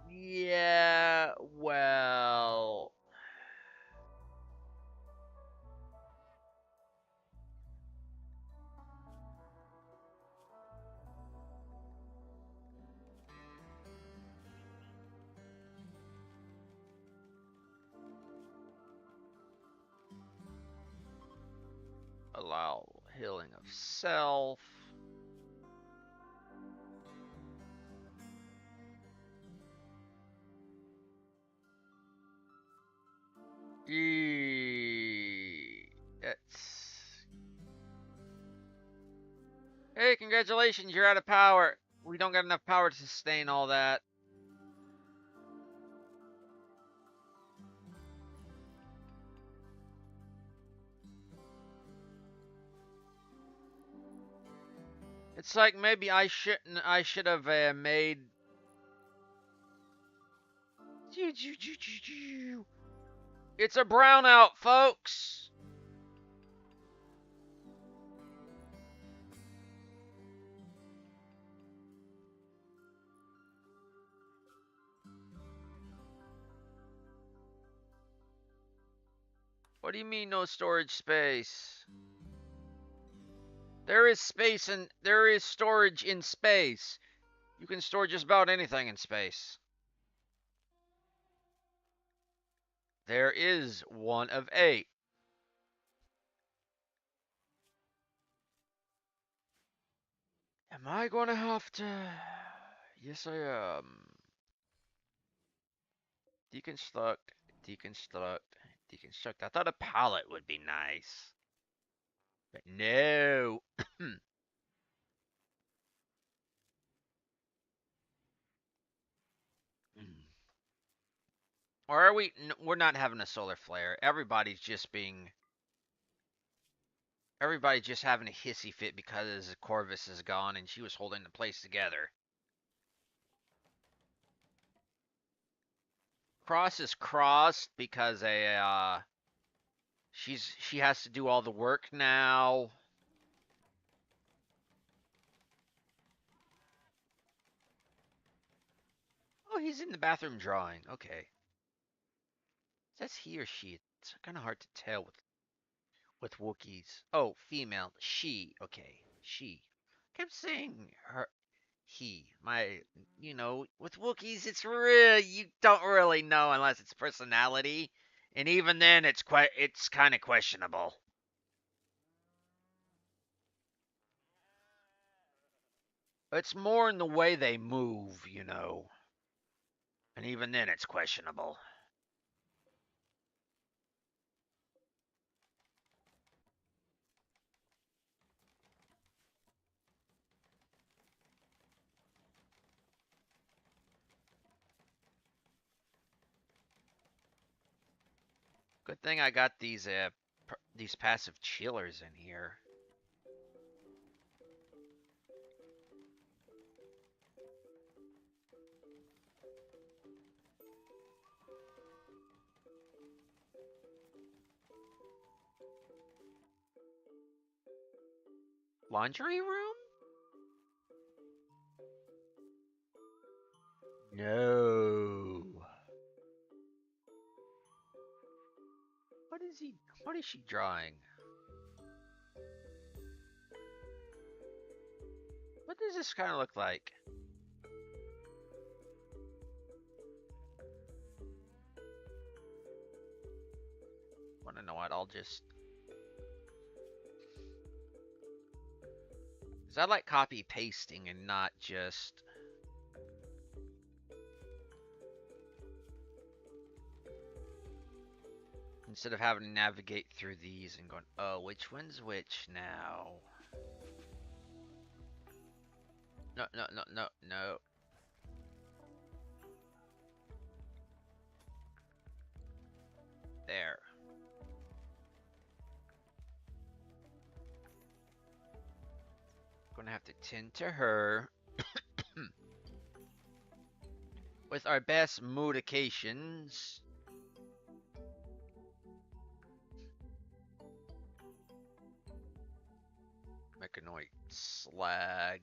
Yeah, well. Allow healing of self. That's. Hey, congratulations, you're out of power. We don't got enough power to sustain all that. It's like maybe I should have made. It's a brownout, folks. What do you mean no storage space? There is space and there is storage in space. You can store just about anything in space. There is one of 8. Am I going to have to? Yes, I am. Deconstruct, deconstruct, deconstruct. I thought a pallet would be nice. But no. Or are we? We're not having a solar flare. Everybody's just having a hissy fit because Corvus is gone and she was holding the place together. Cross is crossed because she has to do all the work now. Oh, he's in the bathroom drawing. Okay. That's he or she. It's kind of hard to tell with Wookiees. Oh, female. She. Okay. She. Kept saying her. He. With Wookiees, you don't really know unless it's personality, and even then, it's kind of questionable. It's more in the way they move. And even then, it's questionable. Good thing I got these passive chillers in here. Laundry room? No. What is he? What is she drawing? What does this kind of look like? Want to know what? I'll just. Is that like copy pasting and not just. Instead of having to navigate through these and going, oh, which one's which now? No, no, no, no, no. There. Gonna have to tend to her. With our best modifications. Mechanoid slag.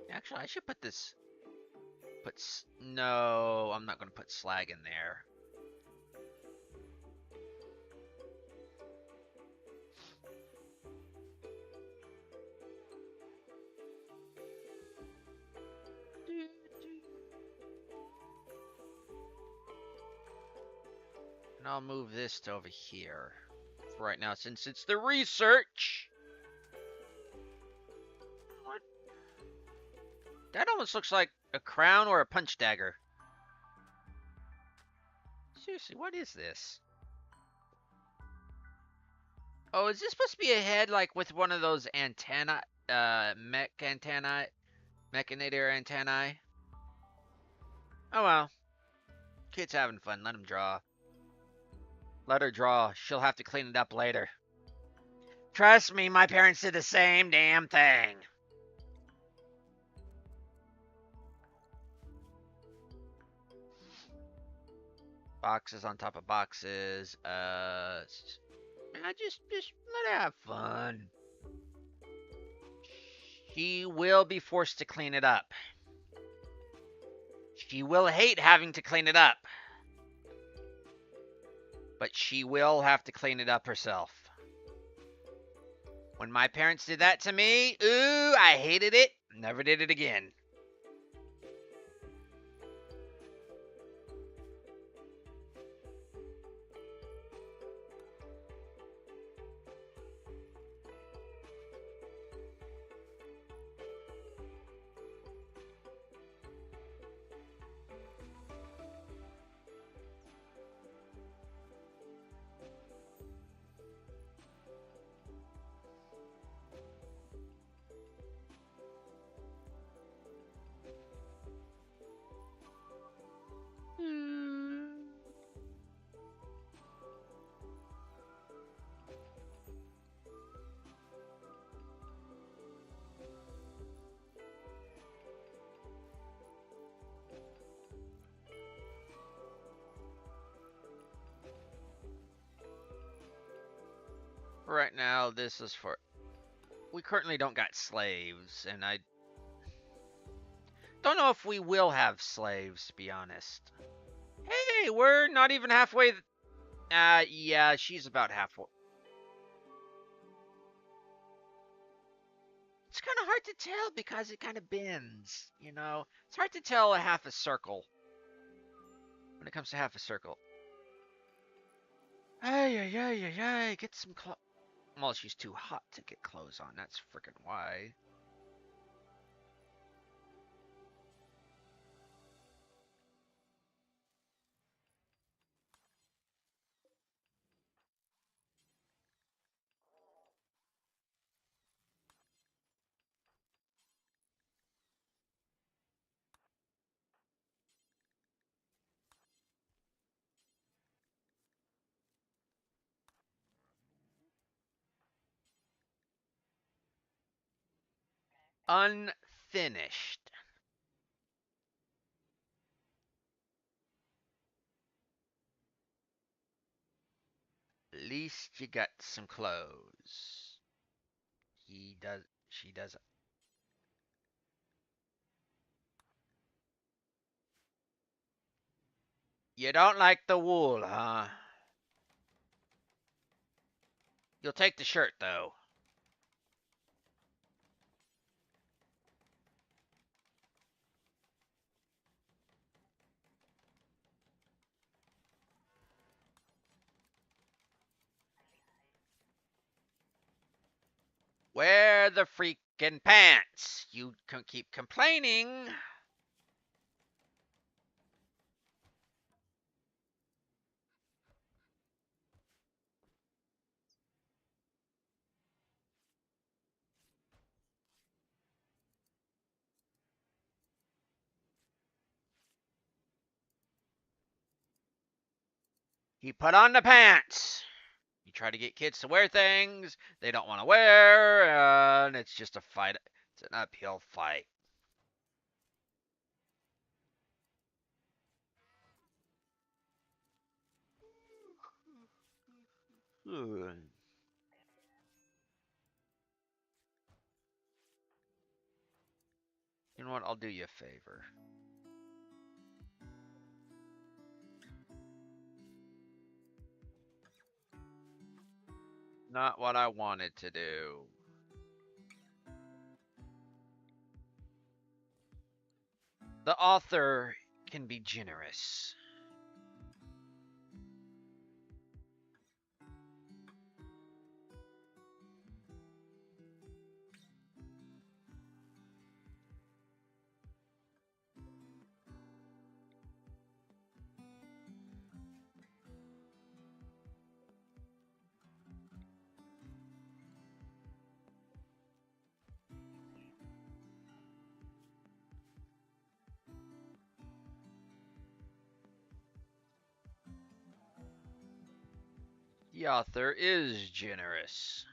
Actually, I should put this. No, I'm not gonna put slag in there. And I'll move this to over here for right now since it's the research. What? That almost looks like a crown or a punch dagger. Seriously, what is this? Oh, is this supposed to be a head like with one of those antenna, Mechanator antennae? Oh well. Kid's having fun. Let him draw. Let her draw. She'll have to clean it up later. Trust me, my parents did the same damn thing. Boxes on top of boxes. Just let her have fun. She will be forced to clean it up. She will hate having to clean it up. But she will have to clean it up herself. When my parents did that to me, ooh, I hated it. Never did it again. Right now, this is for... We currently don't got slaves, and I don't know if we will have slaves, to be honest. Hey, we're not even halfway... yeah, she's about halfway. It's kind of hard to tell because it kind of bends, you know? It's hard to tell a half a circle when it comes to half a circle. Ay, ay, ay, ay, ay, get some clothes. Well, she's too hot to get clothes on. That's freaking why. Unfinished. At least you got some clothes. He does. She doesn't. You don't like the wool, huh? You'll take the shirt, though. Wear the freaking pants. You can keep complaining. He put on the pants. You try to get kids to wear things they don't want to wear, and it's just a fight. It's an uphill fight. You know what? I'll do you a favor. Not what I wanted to do. The author can be generous. The author is generous.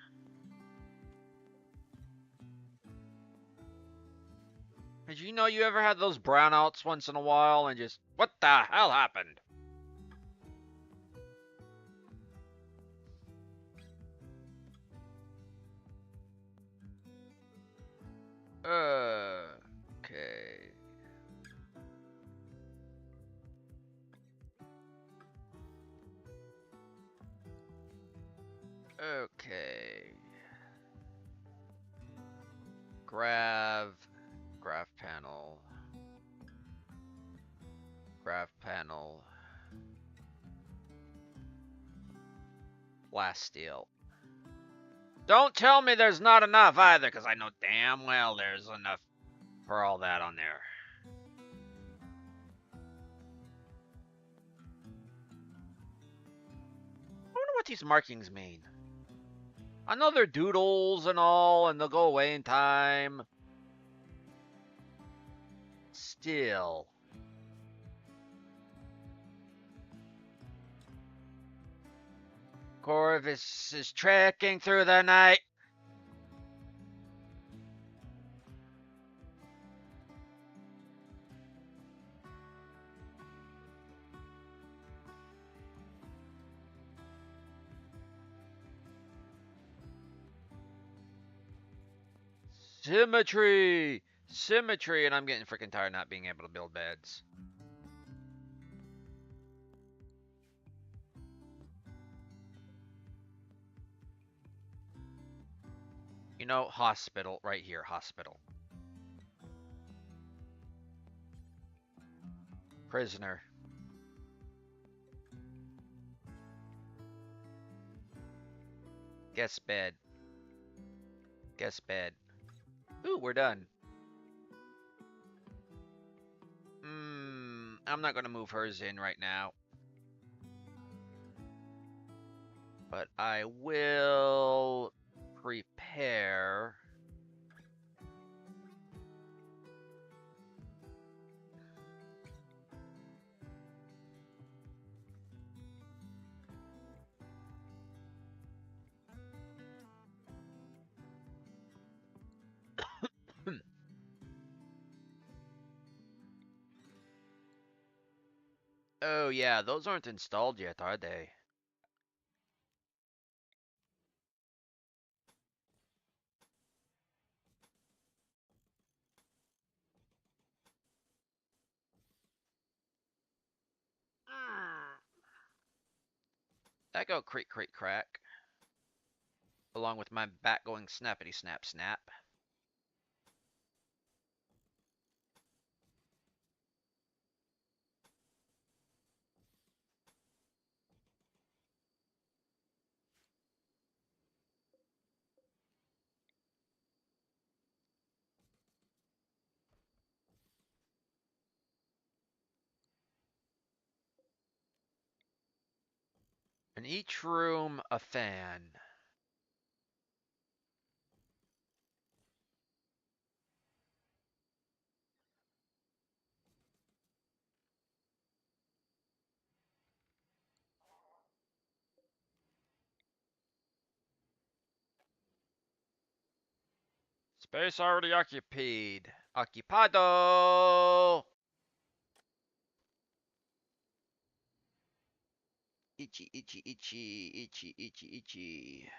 Did you know you ever had those brownouts once in a while and just, what the hell happened? Okay. Okay. Graph panel. Graph panel. Plasteel. Don't tell me there's not enough either, because I know damn well there's enough for all that on there. I wonder what these markings mean. I know they're doodles and all, and they'll go away in time. Still. Corvus is trekking through the night. Symmetry! Symmetry! And I'm getting freaking tired not being able to build beds. You know, hospital. Right here, hospital. Prisoner. Guest bed. Guest bed. Ooh, we're done. I'm not going to move hers in right now. But I will prepare. Oh yeah, those aren't installed yet, are they? That go creak creak crack. Along with my back going snappity snap snap. In each room, a fan. Space already occupied. Occupado! Itchy, itchy, itchy, itchy, itchy, itchy.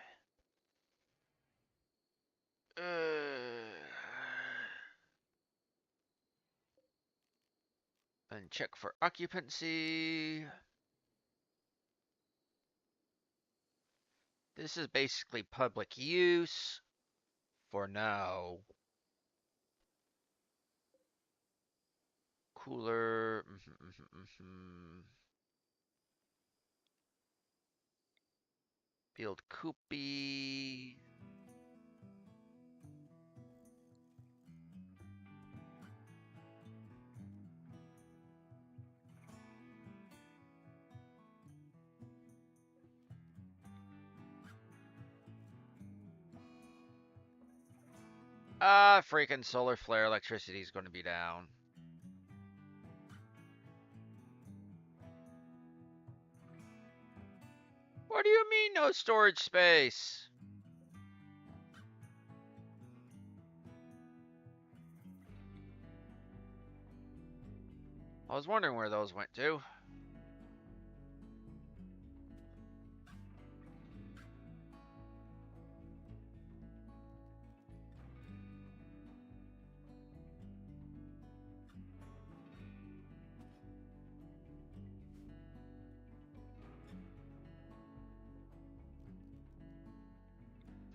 And check for occupancy. This is basically public use for now. Cooler. Build Koopy. Freaking solar flare electricity is going to be down. What do you mean no storage space? I was wondering where those went to.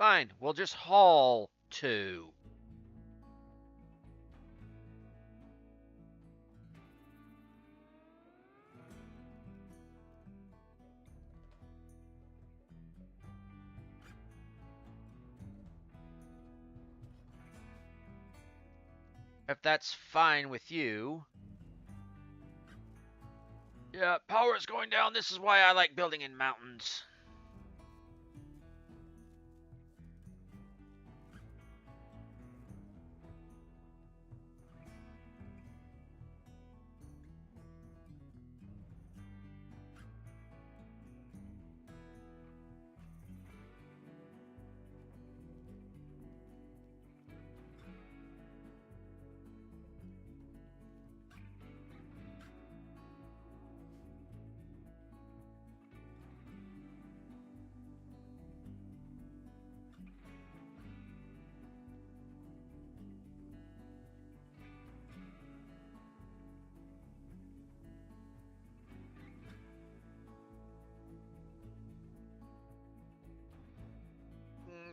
Fine, we'll just haul 2. If that's fine with you. Yeah, power is going down. This is why I like building in mountains.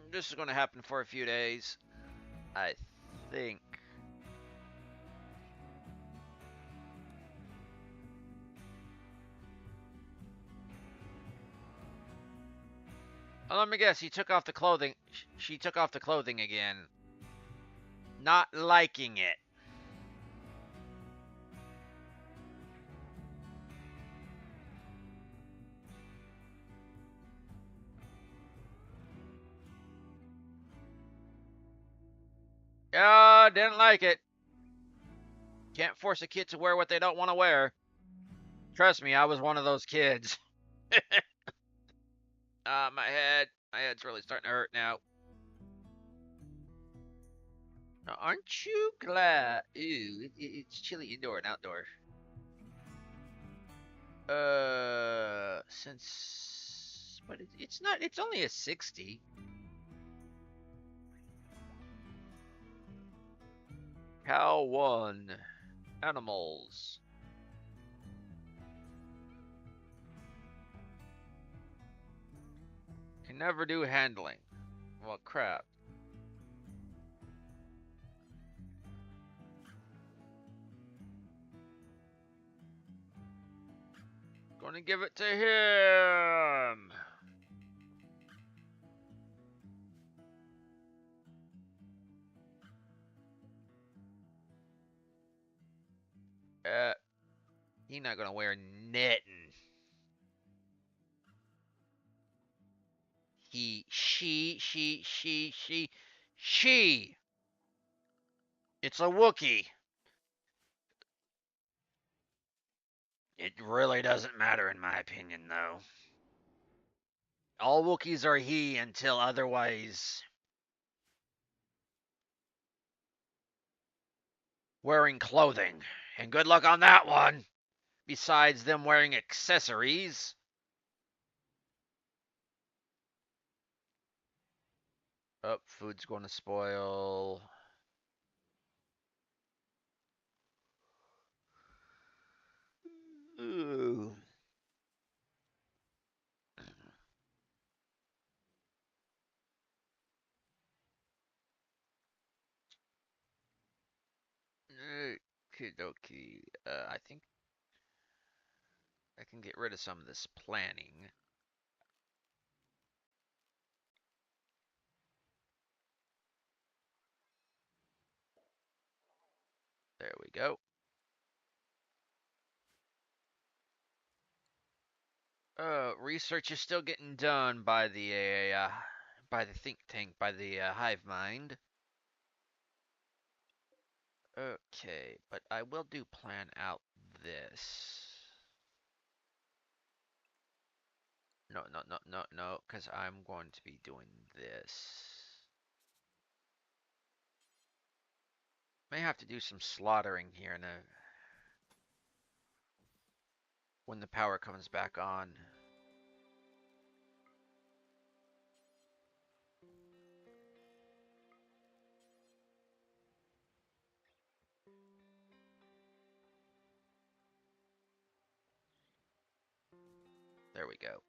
This is going to happen for a few days, I think. Let me guess, he took off the clothing. She took off the clothing again. Not liking it. Didn't like it. Can't force a kid to wear what they don't want to wear. Trust me, I was one of those kids. My head's really starting to hurt now. Aren't you glad? Ooh, it's chilly indoor and outdoor. But it's not. It's only a 60. Cow 1. Animals. Can never do handling. Well, crap. Gonna give it to him. He not gonna wear knitting. She. It's a Wookiee. It really doesn't matter in my opinion, though. All Wookiees are he until otherwise. Wearing clothing. And good luck on that one. Besides them wearing accessories. Oh, food's going to spoil. Ooh. Okie I think I can get rid of some of this planning. There we go. Research is still getting done by the think tank, by the hive mind. Okay, but I will do plan out this. No, because I'm going to be doing this. May have to do some slaughtering here in when the power comes back on. There we go.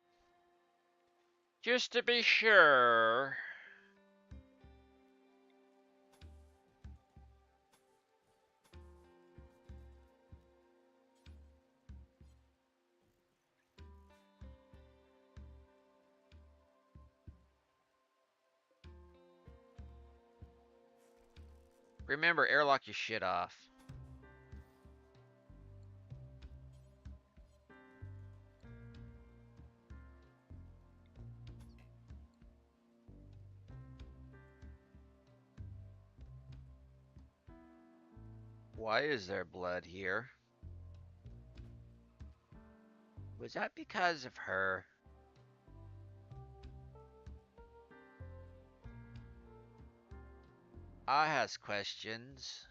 Just to be sure. Remember, airlock your shit off. Why is there blood here? Was that because of her? I has questions.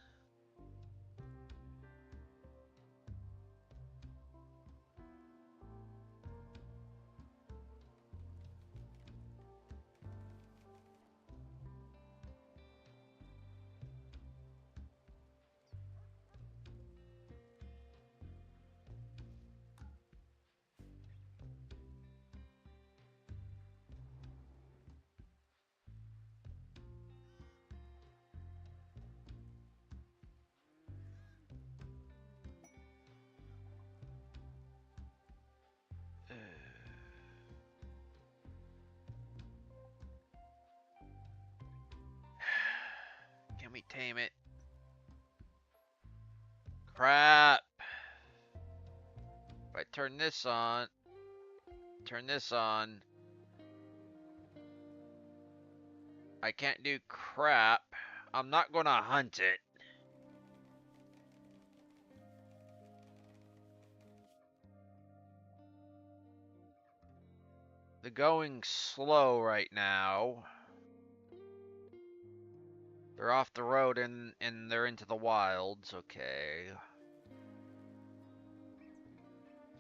Can we tame it? Crap. If I turn this on, I can't do crap. I'm not gonna hunt it. They're going slow right now. They're off the road and they're into the wilds. Okay.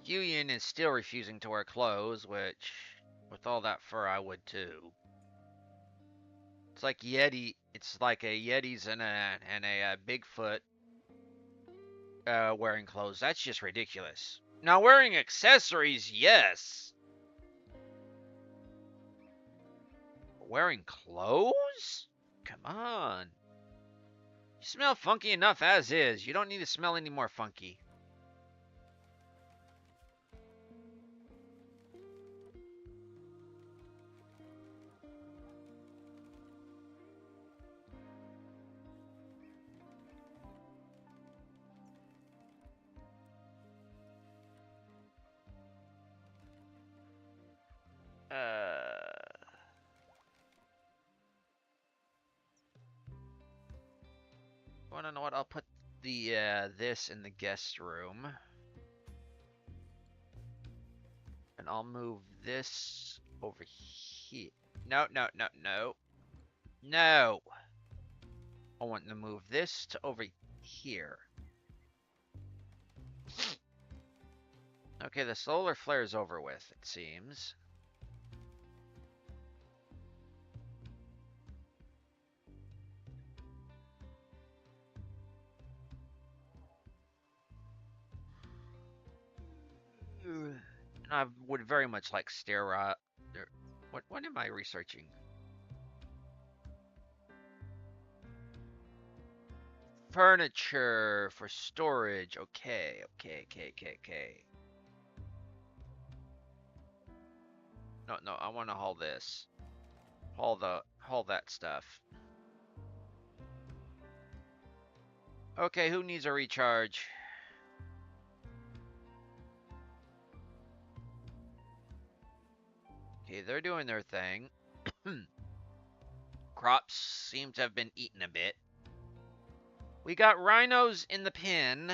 Huyin is still refusing to wear clothes, which, with all that fur, I would too. It's like Yeti. It's like a Yetis and a Bigfoot wearing clothes. That's just ridiculous. Now wearing accessories, yes. Wearing clothes? Come on. You smell funky enough as is. You don't need to smell any more funky. Wanna know what? I'll put the this in the guest room. And I'll move this over here. No, no, no, no. No! I want to move this to over here. Okay, the solar flare is over with, it seems. And I would very much like steroid. What am I researching? Furniture for storage. Okay. No, I want to haul this. Haul that stuff. Okay, who needs a recharge? Okay, they're doing their thing. Crops seem to have been eaten a bit. We got rhinos in the pen.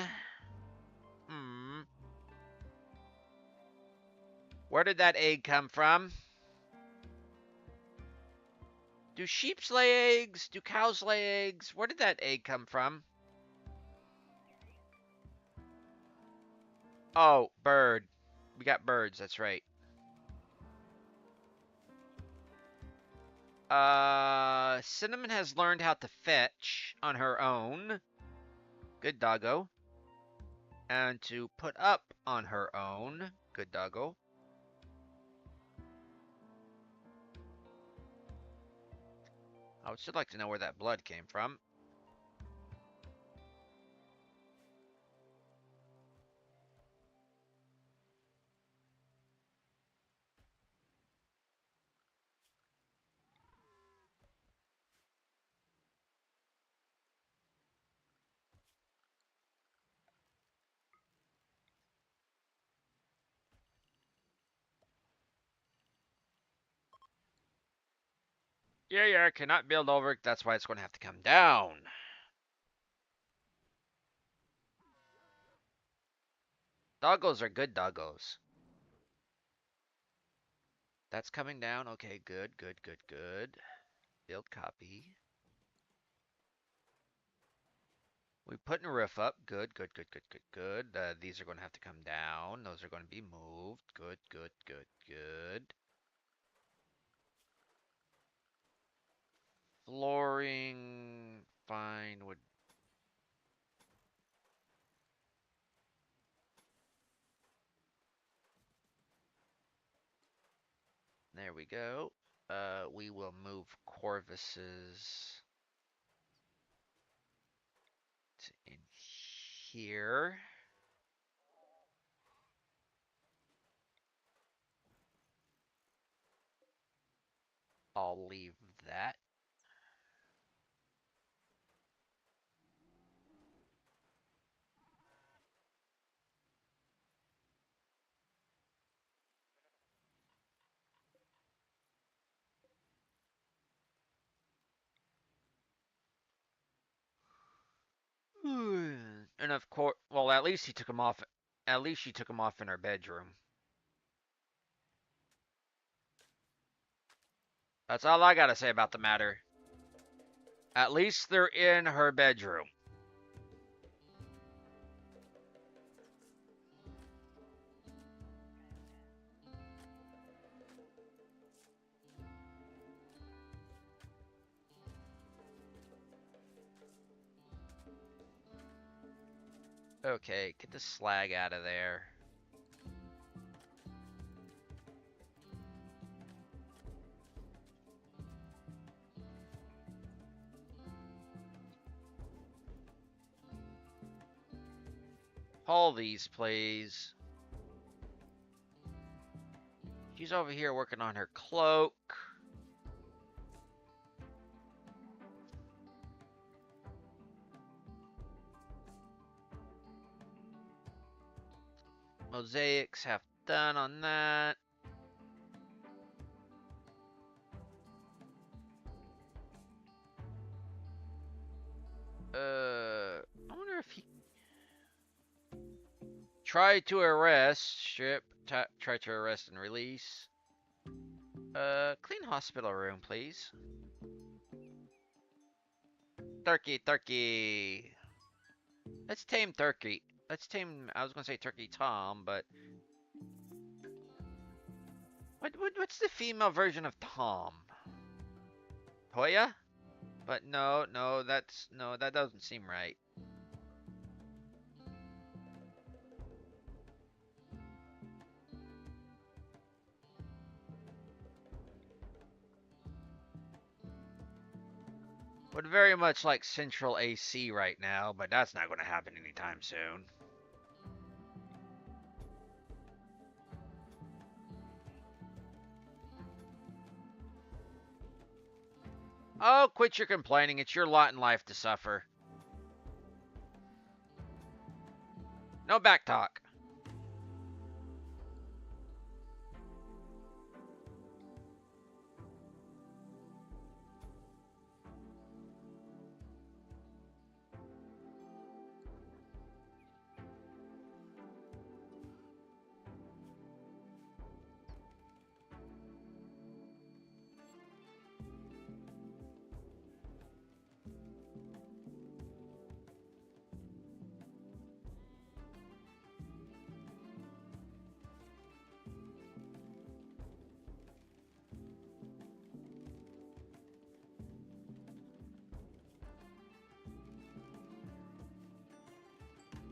Where did that egg come from? Do sheep lay eggs? Do cows lay eggs? Where did that egg come from? Oh, bird. We got birds, that's right. Cinnamon has learned how to fetch on her own. Good doggo. And to put up on her own. Good doggo. I would still like to know where that blood came from. Yeah, cannot build over it. That's why it's going to have to come down. Doggos are good doggos. That's coming down. Okay, good. Build copy. We putting a roof up. Good. These are going to have to come down. Those are going to be moved. Good. Flooring, fine. Would There we go. We will move Corvus's to in here. I'll leave that. And of course, well, at least he took him off. At least she took him off in her bedroom. That's all I gotta say about the matter. At least they're in her bedroom. Okay, get the slag out of there. Haul these, please. She's over here working on her cloak. Mosaics half done on that. I wonder if he try to arrest, strip, try to arrest and release. Clean hospital room, please. Turkey. Let's tame Turkey. Let's tame. I was gonna say Turkey Tom, but what's the female version of Tom? Toya? But no, that doesn't seem right. Would very much like central AC right now, but that's not going to happen anytime soon. Oh, quit your complaining. It's your lot in life to suffer. No back talk.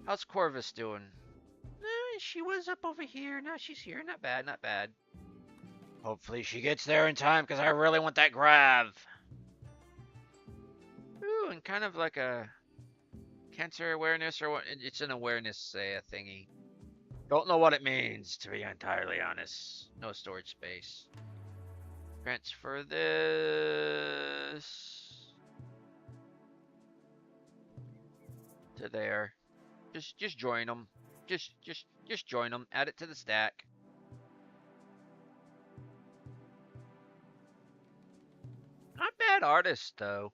How's Corvus doing? She was up over here. Now she's here. Not bad. Hopefully she gets there in time, because I really want that grav. Ooh, and kind of like a cancer awareness, or what? It's an awareness, say, a thingy. Don't know what it means, to be entirely honest. No storage space. Transfer this to there. Just join them. Just join them. Add it to the stack. Not good artist though.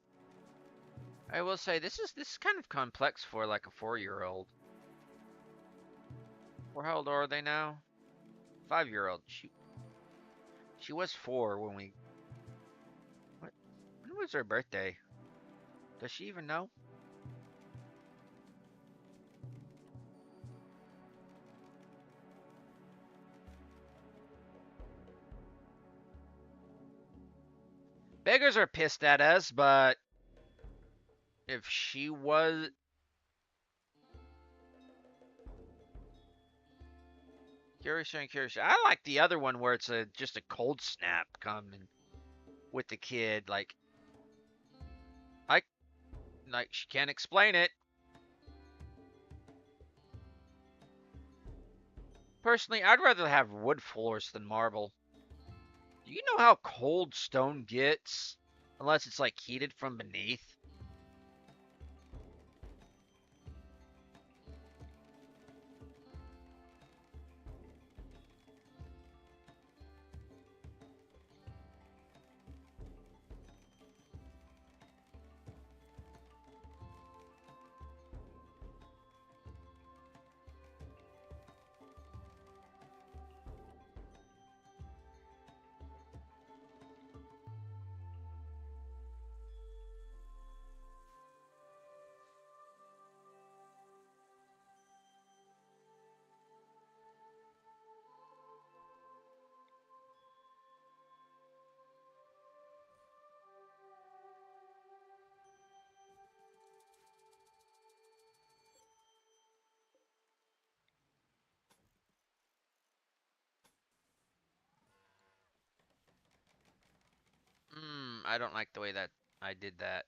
I will say this is kind of complex for like a 4-year-old. Or how old are they now? 5-year-old. She was 4 when we. What? When was her birthday? Does she even know? Beggars are pissed at us, but if she was curious and curious, I like the other one where it's just a cold snap coming with the kid. I like she can't explain it. Personally, I'd rather have wood floors than marble. Do you know how cold stone gets? Unless it's like heated from beneath. I don't like the way that I did that.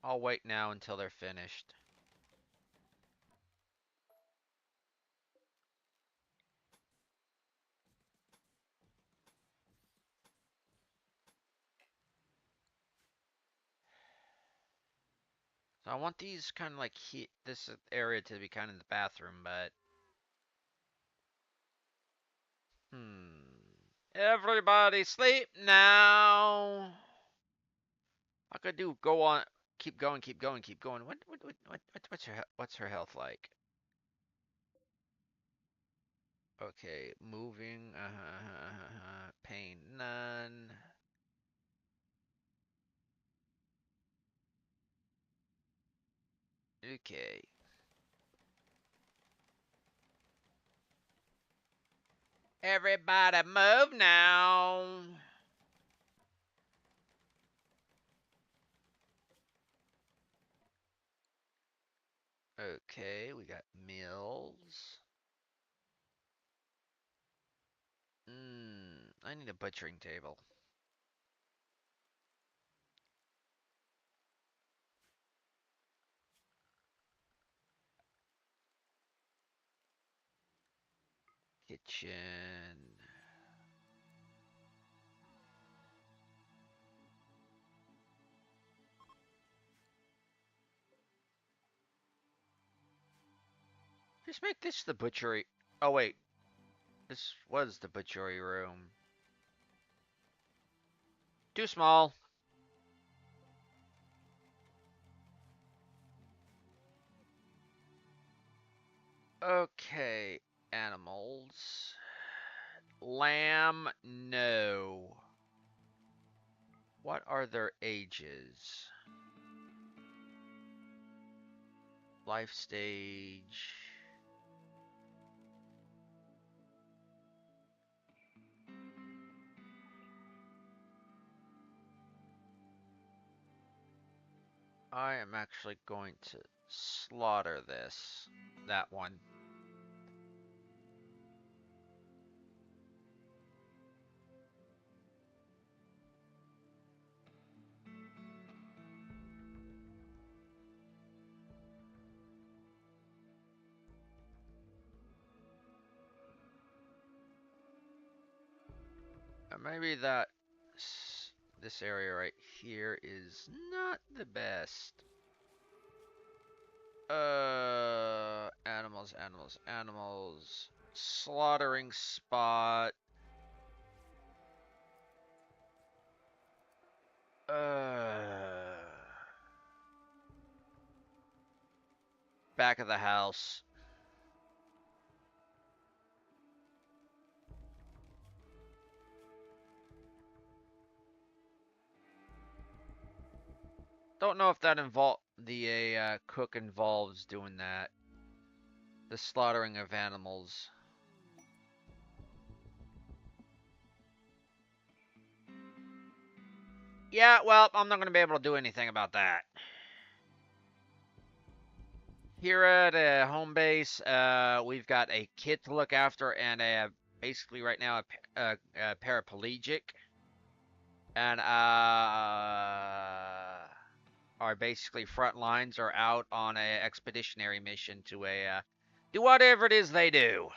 I'll wait now until they're finished. So I want these kind of like this area to be kind of the bathroom, but Everybody sleep now. I could do go on, keep going, keep going, keep going. What's her health like? Okay, moving. Pain none. Okay. Everybody move now. Okay, we got meals. I need a butchering table. Kitchen. Just make this the butchery. Oh wait, this was the butchery room. Too small. Okay, animals. Lamb, no. What are their ages? Life stage. I am actually going to slaughter this. That one. Maybe that. This area right here is not the best. Animals, animals, animals. Slaughtering spot. Back of the house. Don't know if that cook involves doing that. The slaughtering of animals. Yeah, well, I'm not going to be able to do anything about that. Here at home base, we've got a kid to look after and basically right now a paraplegic. And our basically front lines are out on a expeditionary mission to do whatever it is they do.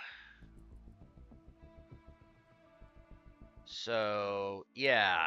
So, yeah.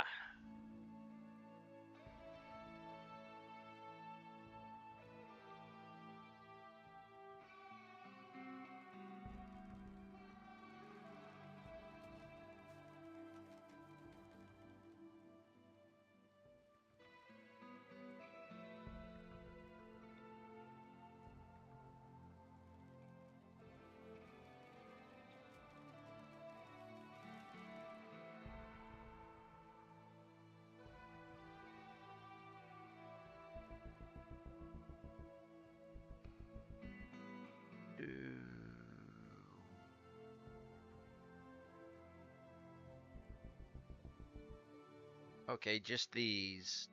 Okay, just these.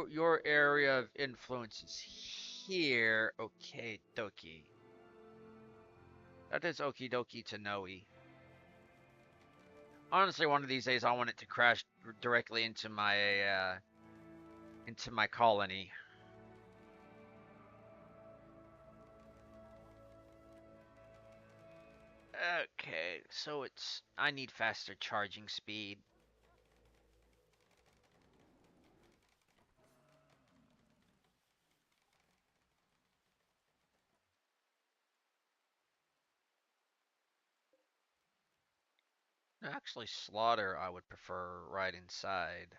Your area of influence is here. Okay, dokie. That is okie dokie to know. Honestly, one of these days I want it to crash directly into my colony. Okay, so I need faster charging speed. Actually, slaughter I would prefer right inside.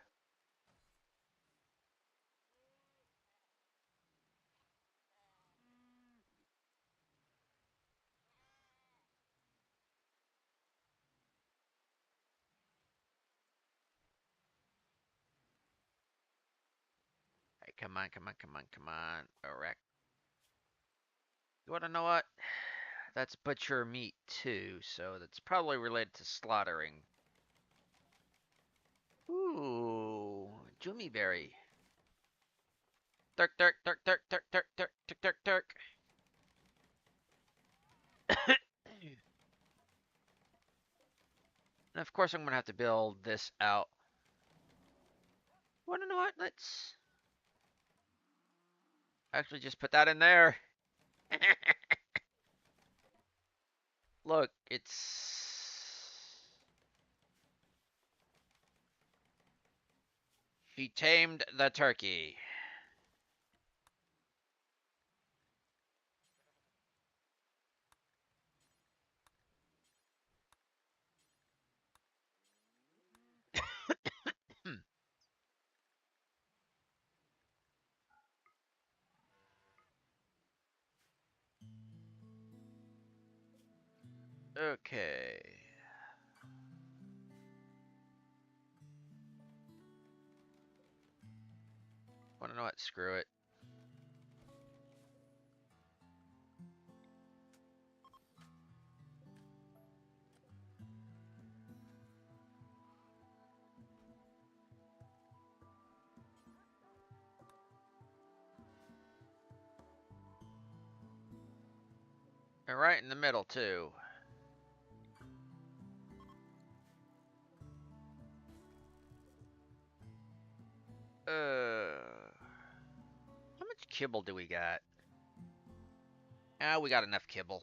Hey, come on, come on, come on, come on. Alright. You wanna know what? That's butcher meat too, so that's probably related to slaughtering. Ooh, Jumiberry. Turk, turk, turk, turk, turk, turk, turk, turk, turk, turk. And of course, I'm gonna have to build this out. Wanna know what? Let's actually just put that in there. Look, she tamed the turkey. Okay. Wanna know what? Screw it. And right in the middle too. How much kibble do we got? Ah, we got enough kibble.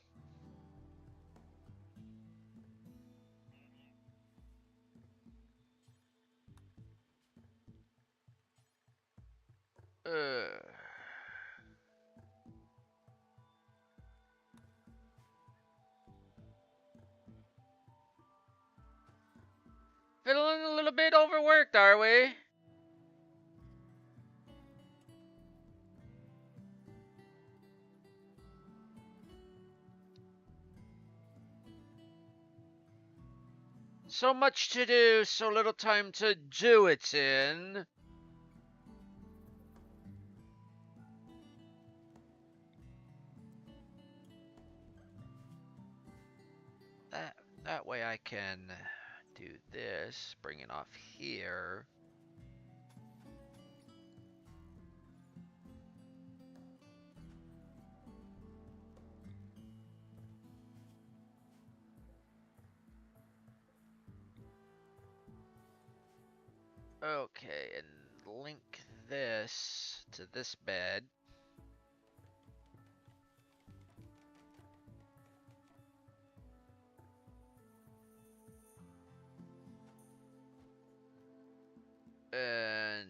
Uh, feeling a little bit overworked, are we? So much to do, so little time to do it in. That way I can do this, bring it off here. Okay, and link this to this bed. And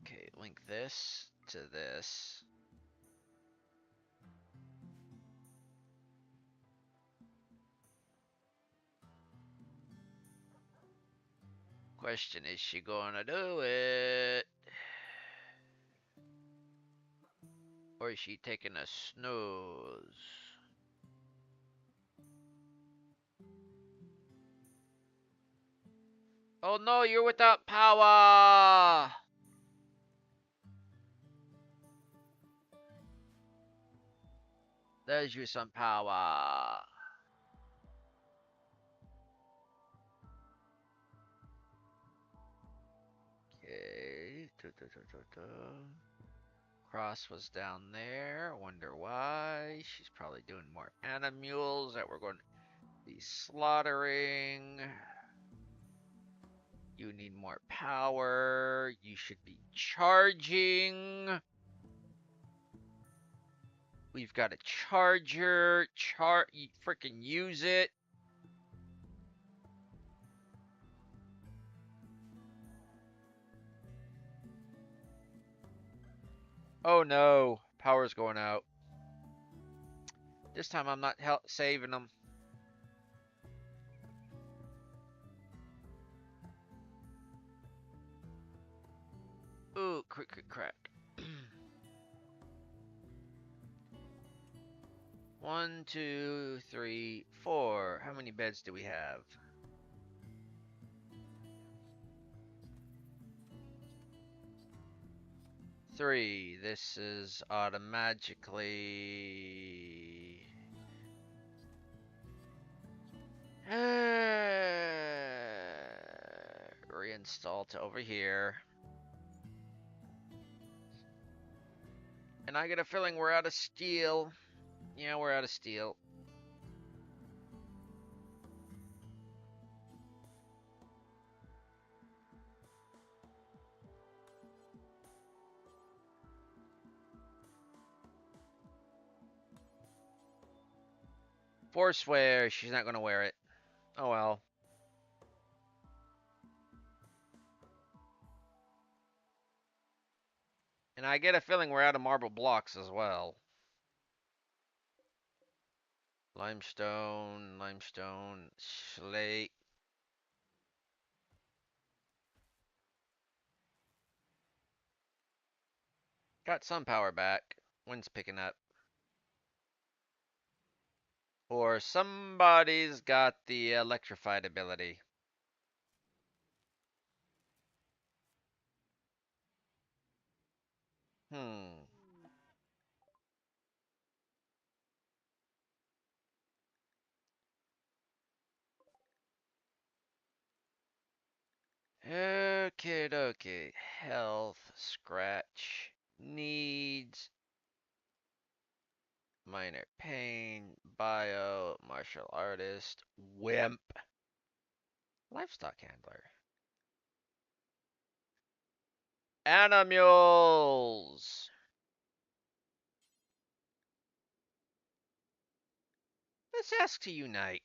okay, link this to this. Question, is she gonna do it? Or is she taking a snooze? Oh no, you're without power! There's you some power. Okay. Cross was down there. Wonder why. She's probably doing more animals that we're going to be slaughtering. You need more power. You should be charging. We've got a charger. Freaking use it. Oh no. Power's going out. This time I'm not saving them. Ooh, crack. 1, 2, 3, 4. How many beds do we have? 3. This is automatically... reinstall to over here. And I get a feeling we're out of steel. Yeah, we're out of steel. Forswear, she's not gonna wear it. Oh well. And I get a feeling we're out of marble blocks as well. Limestone, slate. Got some power back. Wind's picking up. Or somebody's got the electrified ability. Hmm. Okay. Health, scratch, needs, minor pain, bio, martial artist, wimp, livestock handler. Animals! Let's ask to unite.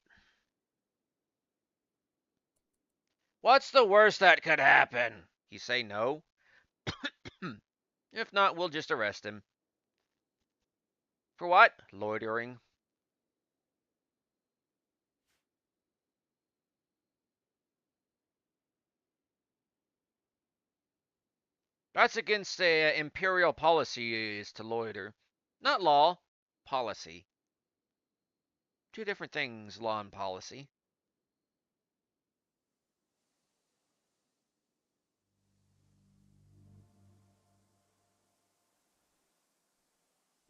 What's the worst that could happen? You say no? If not, we'll just arrest him. For what? Loitering. That's against the imperial policy is to loiter. Not law, policy. Two different things, law and policy.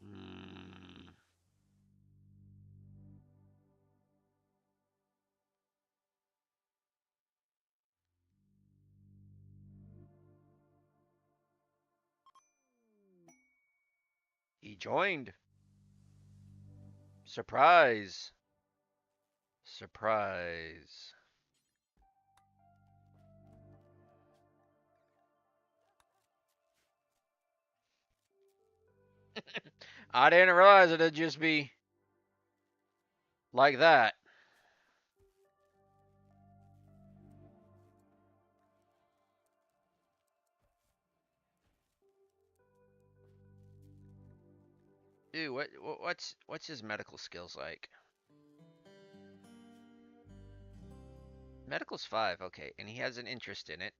Hmm. He joined. Surprise. Surprise. I didn't realize it'd just be like that. Dude, what's his medical skills like? Medical's 5, okay, and he has an interest in it.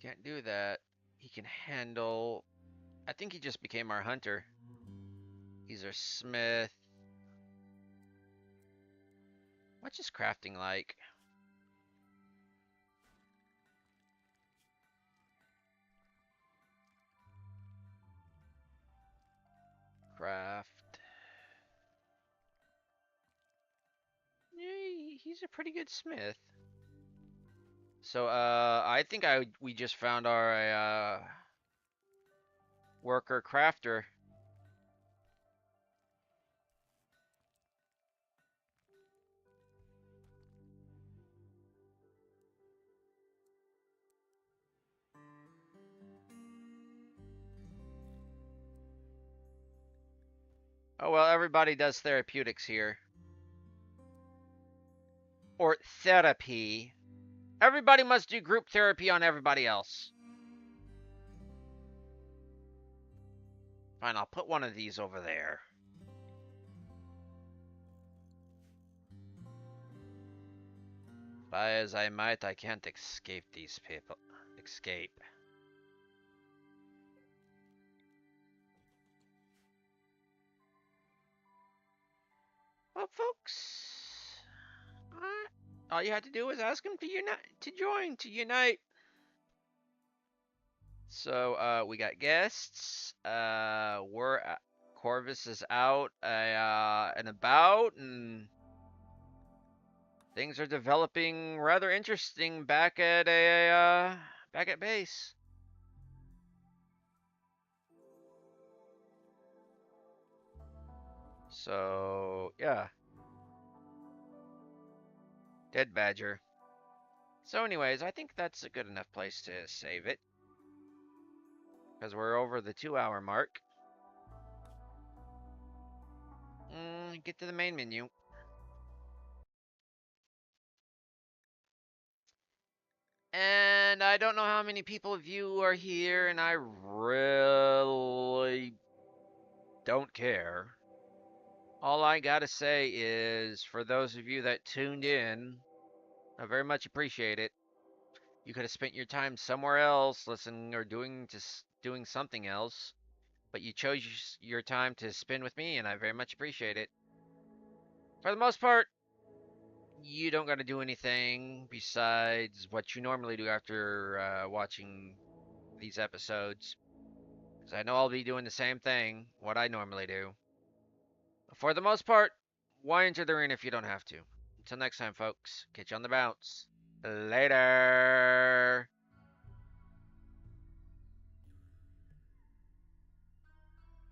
Can't do that. He can handle. I think he just became our hunter. He's our smith. What's his crafting like? Craft. Yeah, he's a pretty good smith. So, I think we just found our worker crafter. Oh well, everybody does therapeutics here. Or therapy. Everybody must do group therapy on everybody else. Fine, I'll put one of these over there. Try as I might, I can't escape these people. Escape. Well, folks, all you had to do was ask him to unite. So, we got guests. Corvus is out and about, and things are developing rather interesting back at base. So, yeah, dead badger. So, anyways, I think that's a good enough place to save it because we're over the 2-hour mark. Get to the main menu. And I don't know how many people of you are here, and I really don't care. All I gotta say is, for those of you that tuned in, I very much appreciate it. You could have spent your time somewhere else, listening or doing something else, but you chose your time to spend with me, and I very much appreciate it. For the most part, you don't got to do anything besides what you normally do after watching these episodes. Because I know I'll be doing the same thing, what I normally do. For the most part, why enter the arena if you don't have to? Until next time, folks, catch you on the bounce. Later.